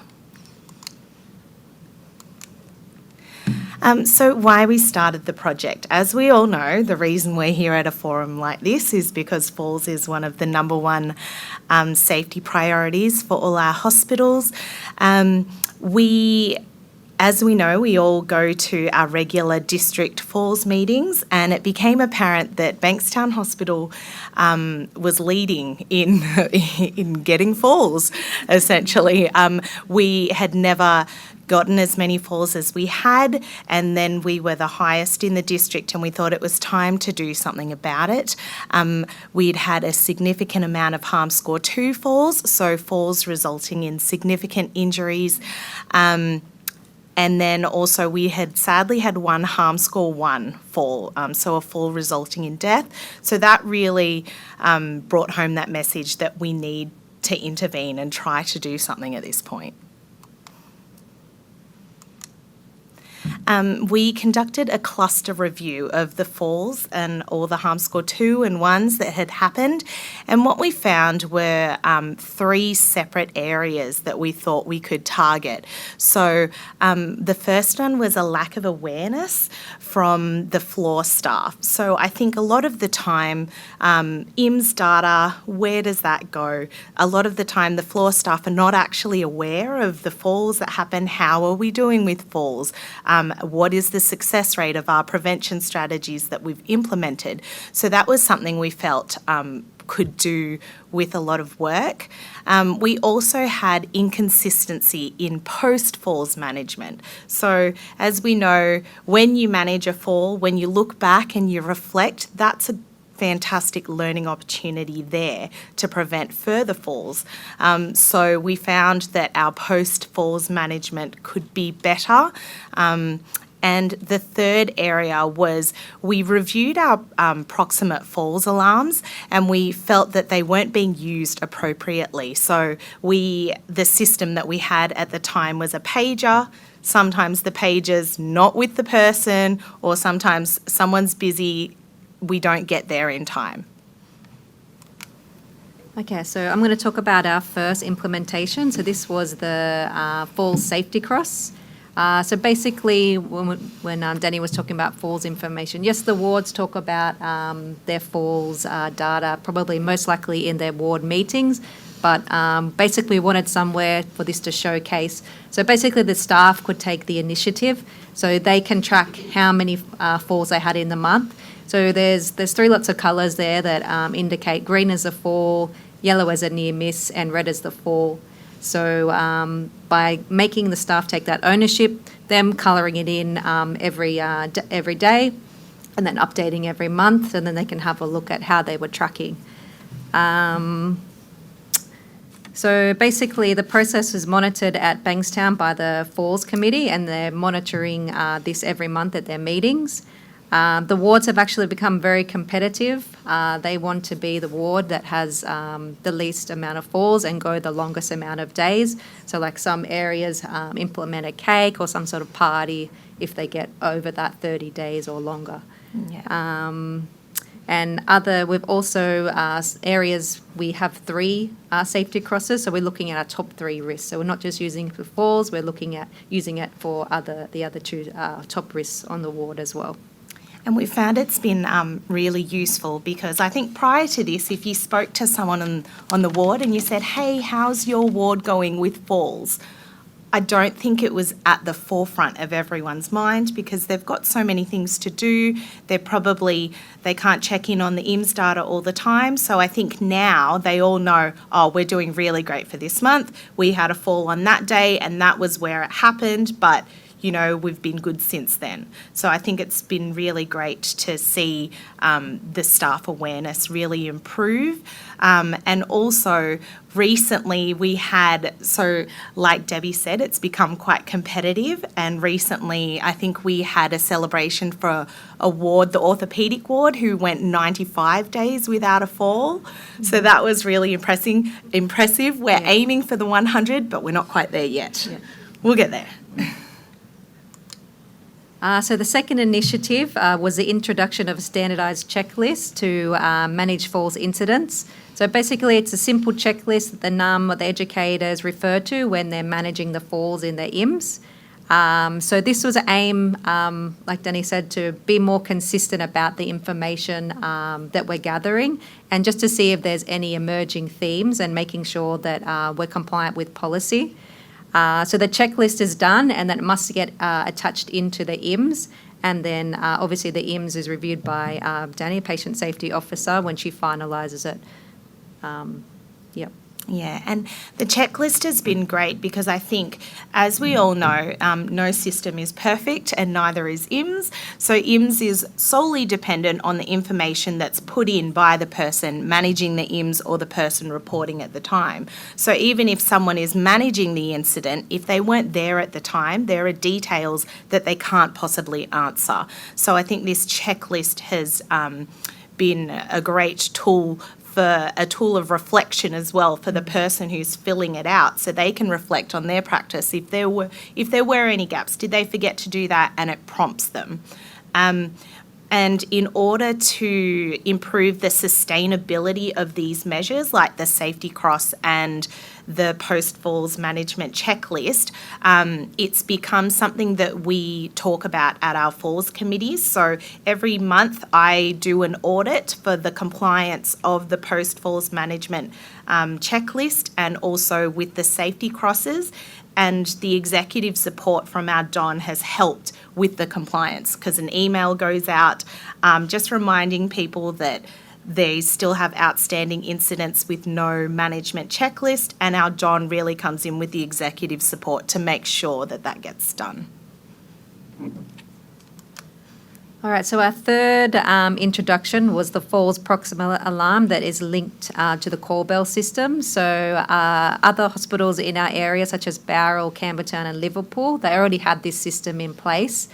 So why we started the project. As we all know, the reason we're here at a forum like this is because falls is one of the number one safety priorities for all our hospitals. As we know, we all go to our regular district falls meetings, and it became apparent that Bankstown Hospital was leading in getting falls, essentially. We had never gotten as many falls as we had, and then we were the highest in the district, and we thought it was time to do something about it. We'd had a significant amount of harm score 2 falls, so falls resulting in significant injuries. And then also we had sadly had one harm score 1 fall, so a fall resulting in death. So that really brought home that message that we need to intervene and try to do something at this point. We conducted a cluster review of the falls and all the harm score 2 and 1s that had happened, and what we found were 3 separate areas that we thought we could target. So the first one was a lack of awareness from the floor staff. So I think a lot of the time, IMS data, where does that go? A lot of the time the floor staff are not actually aware of the falls that happen. How are we doing with falls? What is the success rate of our prevention strategies that we've implemented? So that was something we felt could do with a lot of work. We also had inconsistency in post-falls management. So as we know, when you manage a fall, when you look back and you reflect, that's a fantastic learning opportunity there to prevent further falls. So we found that our post-falls management could be better. And the third area was we reviewed our proximate falls alarms, and we felt that they weren't being used appropriately. So the system that we had at the time was a pager. Sometimes the pager's not with the person, or sometimes someone's busy, we don't get there in time. Okay, so I'm going to talk about our first implementation. So this was the Falls Safety Cross. So basically, when Dani was talking about falls information, yes, the wards talk about their falls data, probably most likely in their ward meetings, but basically we wanted somewhere for this to showcase. So basically the staff could take the initiative, so they can track how many falls they had in the month. So there's 3 lots of colours there that indicate green as a fall, yellow as a near miss, and red as the fall. So by making the staff take that ownership, them colouring it in every day, and then updating every month, and then they can have a look at how they were tracking. So basically the process is monitored at Bankstown by the Falls Committee, and they're monitoring this every month at their meetings. The wards have actually become very competitive. They want to be the ward that has the least amount of falls and go the longest amount of days. So like some areas implement a cake or some sort of party if they get over that 30 days or longer. We've also areas, we have 3 safety crosses, so we're looking at our top 3 risks. So we're not just using it for falls, we're looking at using it for the other 2 top risks on the ward as well. And we found it's been really useful because I think prior to this, if you spoke to someone on the ward and you said, hey, how's your ward going with falls? I don't think it was at the forefront of everyone's mind because they've got so many things to do. They can't check in on the IMS data all the time. So I think now they all know, oh, we're doing really great for this month. We had a fall on that day and that was where it happened, but we've been good since then. So I think it's been really great to see the staff awareness really improve. And also recently we had, so like Debbie said, it's become quite competitive. And recently I think we had a celebration for a ward, the orthopaedic ward, who went 95 days without a fall. Mm-hmm. So that was really impressive. We're aiming for the 100, but we're not quite there yet. Yeah. We'll get there. So the second initiative was the introduction of a standardised checklist to manage falls incidents. So basically it's a simple checklist that the NUM or the educators refer to when they're managing the falls in their IMS. So this was an aim, like Dani said, to be more consistent about the information that we're gathering and just to see if there's any emerging themes and making sure that we're compliant with policy. So the checklist is done and then it must get attached into the IMS, and then obviously the IMS is reviewed by Dani, a patient safety officer, when she finalises it. Yeah, and the checklist has been great because I think, as we all know, no system is perfect and neither is IMS. So IMS is solely dependent on the information that's put in by the person managing the IMS or the person reporting at the time. So even if someone is managing the incident, if they weren't there at the time, there are details that they can't possibly answer. So I think this checklist has been a great tool of reflection as well for the person who's filling it out, so they can reflect on their practice. If there were any gaps, did they forget to do that? And it prompts them. And in order to improve the sustainability of these measures, like the safety cross and the post-falls management checklist, it's become something that we talk about at our falls committees. So every month I do an audit for the compliance of the post-falls management checklist and also with the safety crosses. And the executive support from our Don has helped with the compliance because an email goes out just reminding people that they still have outstanding incidents with no management checklist, and our Don really comes in with the executive support to make sure that that gets done. All right, so our third introduction was the falls proximal alarm that is linked to the call bell system. So other hospitals in our area, such as Bowral, Campbelltown and Liverpool, they already had this system in place.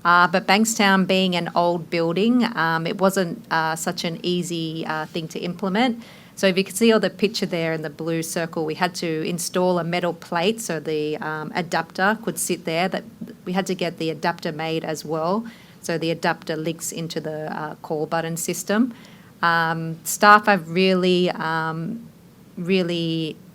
But Bankstown being an old building, it wasn't such an easy thing to implement. So if you can see all the picture there in the blue circle, we had to install a metal plate so the adapter could sit there. That we had to get the adapter made as well. So the adapter links into the call button system. Staff have really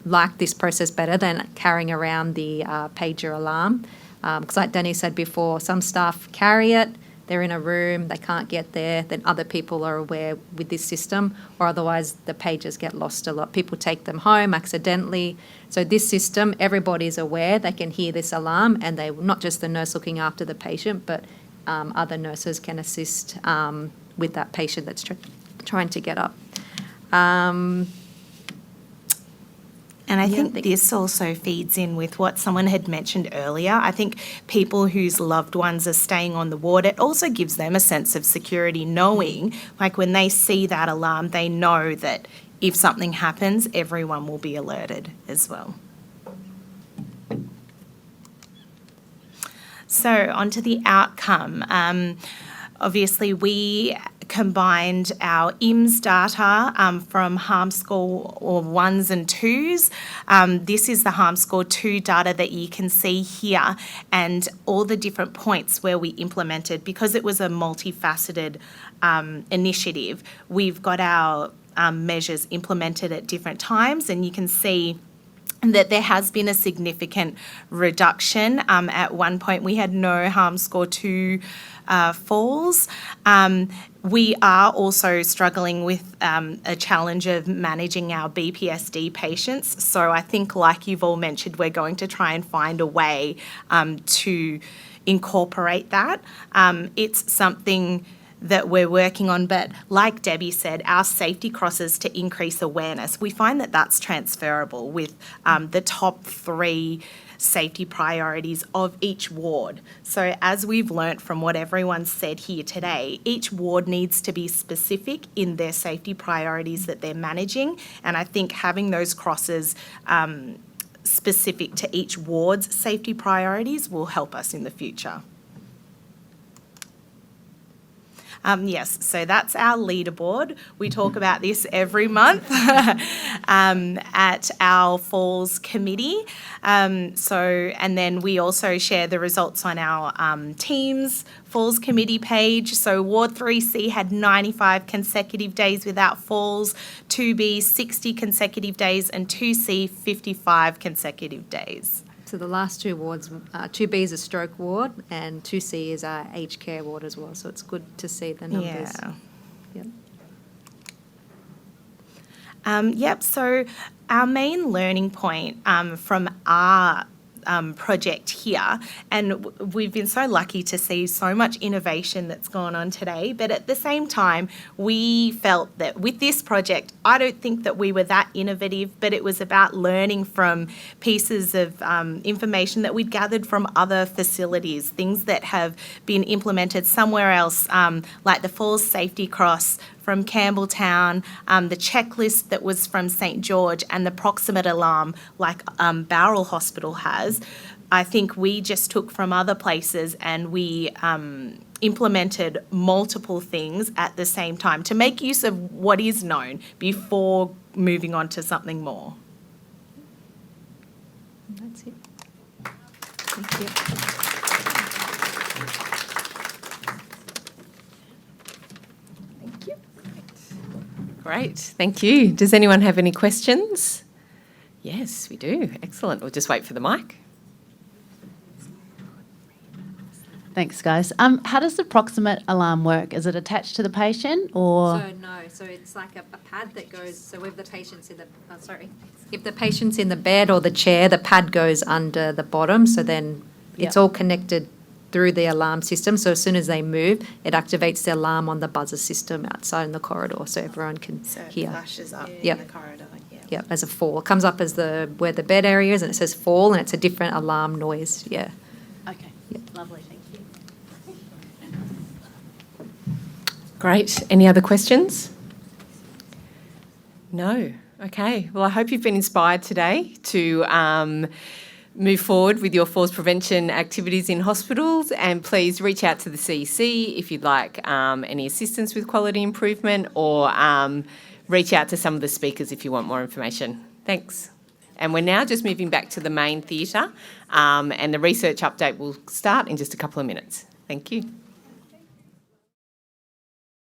liked this process better than carrying around the pager alarm. Because like Dani said before, some staff carry it, they're in a room, they can't get there, then other people are aware with this system, or otherwise the pagers get lost a lot. People take them home accidentally. So this system, everybody's aware, they can hear this alarm, and they not just the nurse looking after the patient, but other nurses can assist with that patient that's trying to get up. And I think this also feeds in with what someone had mentioned earlier. I think people whose loved ones are staying on the ward, it also gives them a sense of security knowing, like when they see that alarm, they know that if something happens, everyone will be alerted as well. So on to the outcome. obviously, we combined our IMS data from harm score or 1s and 2s. This is the harm score 2 data that you can see here, and all the different points where we implemented. Because it was a multifaceted initiative, we've got our measures implemented at different times, and you can see that there has been a significant reduction. At one point, we had no harm score 2 falls. We are also struggling with a challenge of managing our BPSD patients. So I think, like you've all mentioned, we're going to try and find a way to incorporate that. It's something that we're working on, but like Debbie said, our safety crosses to increase awareness, we find that that's transferable with the top 3 safety priorities of each ward. So as we've learnt from what everyone said here today, each ward needs to be specific in their safety priorities that they're managing, and I think having those crosses specific to each ward's safety priorities will help us in the future. Yes, so that's our leaderboard. We talk about this every month at our Falls committee. And then we also share the results on our team's Falls committee page. So Ward 3C had 95 consecutive days without falls, 2B 60 consecutive days, and 2C 55 consecutive days. So the last 2 wards, 2B is a stroke ward and 2C is our aged care ward as well. So it's good to see the numbers. Yeah. Yep. So our main learning point from our project here, and we've been so lucky to see so much innovation that's gone on today, but at the same time we felt that with this project, I don't think that we were that innovative, but it was about learning from pieces of information that we'd gathered from other facilities, things that have been implemented somewhere else, like the Falls Safety Cross from Campbelltown, the checklist that was from St George, and the proximate alarm like Bowral Hospital has. I think we just took from other places and we implemented multiple things at the same time to make use of what is known before moving on to something more. That's it. Thank you. Great, thank you. Does anyone have any questions? Yes, we do. Excellent. We'll just wait for the mic. Thanks, guys. How does the proximate alarm work? Is it attached to the patient or? So no, so it's like a pad that goes, so if the patient's in the, if the patient's in the bed or the chair, the pad goes under the bottom, so then it's all connected through the alarm system. So as soon as they move, it activates the alarm on the buzzer system outside in the corridor, so everyone can hear. It flashes up in the corridor. Yeah, as a fall. It comes up as where the bed area is, and it says fall, and it's a different alarm noise. Yeah. Okay. Lovely. Thank you. Great. Any other questions? No. Okay. Well, I hope you've been inspired today to move forward with your falls prevention activities in hospitals, and please reach out to the CEC if you'd like any assistance with quality improvement, or reach out to some of the speakers if you want more information. Thanks. And we're now just moving back to the main theatre, and the research update will start in just a couple of minutes. Thank you.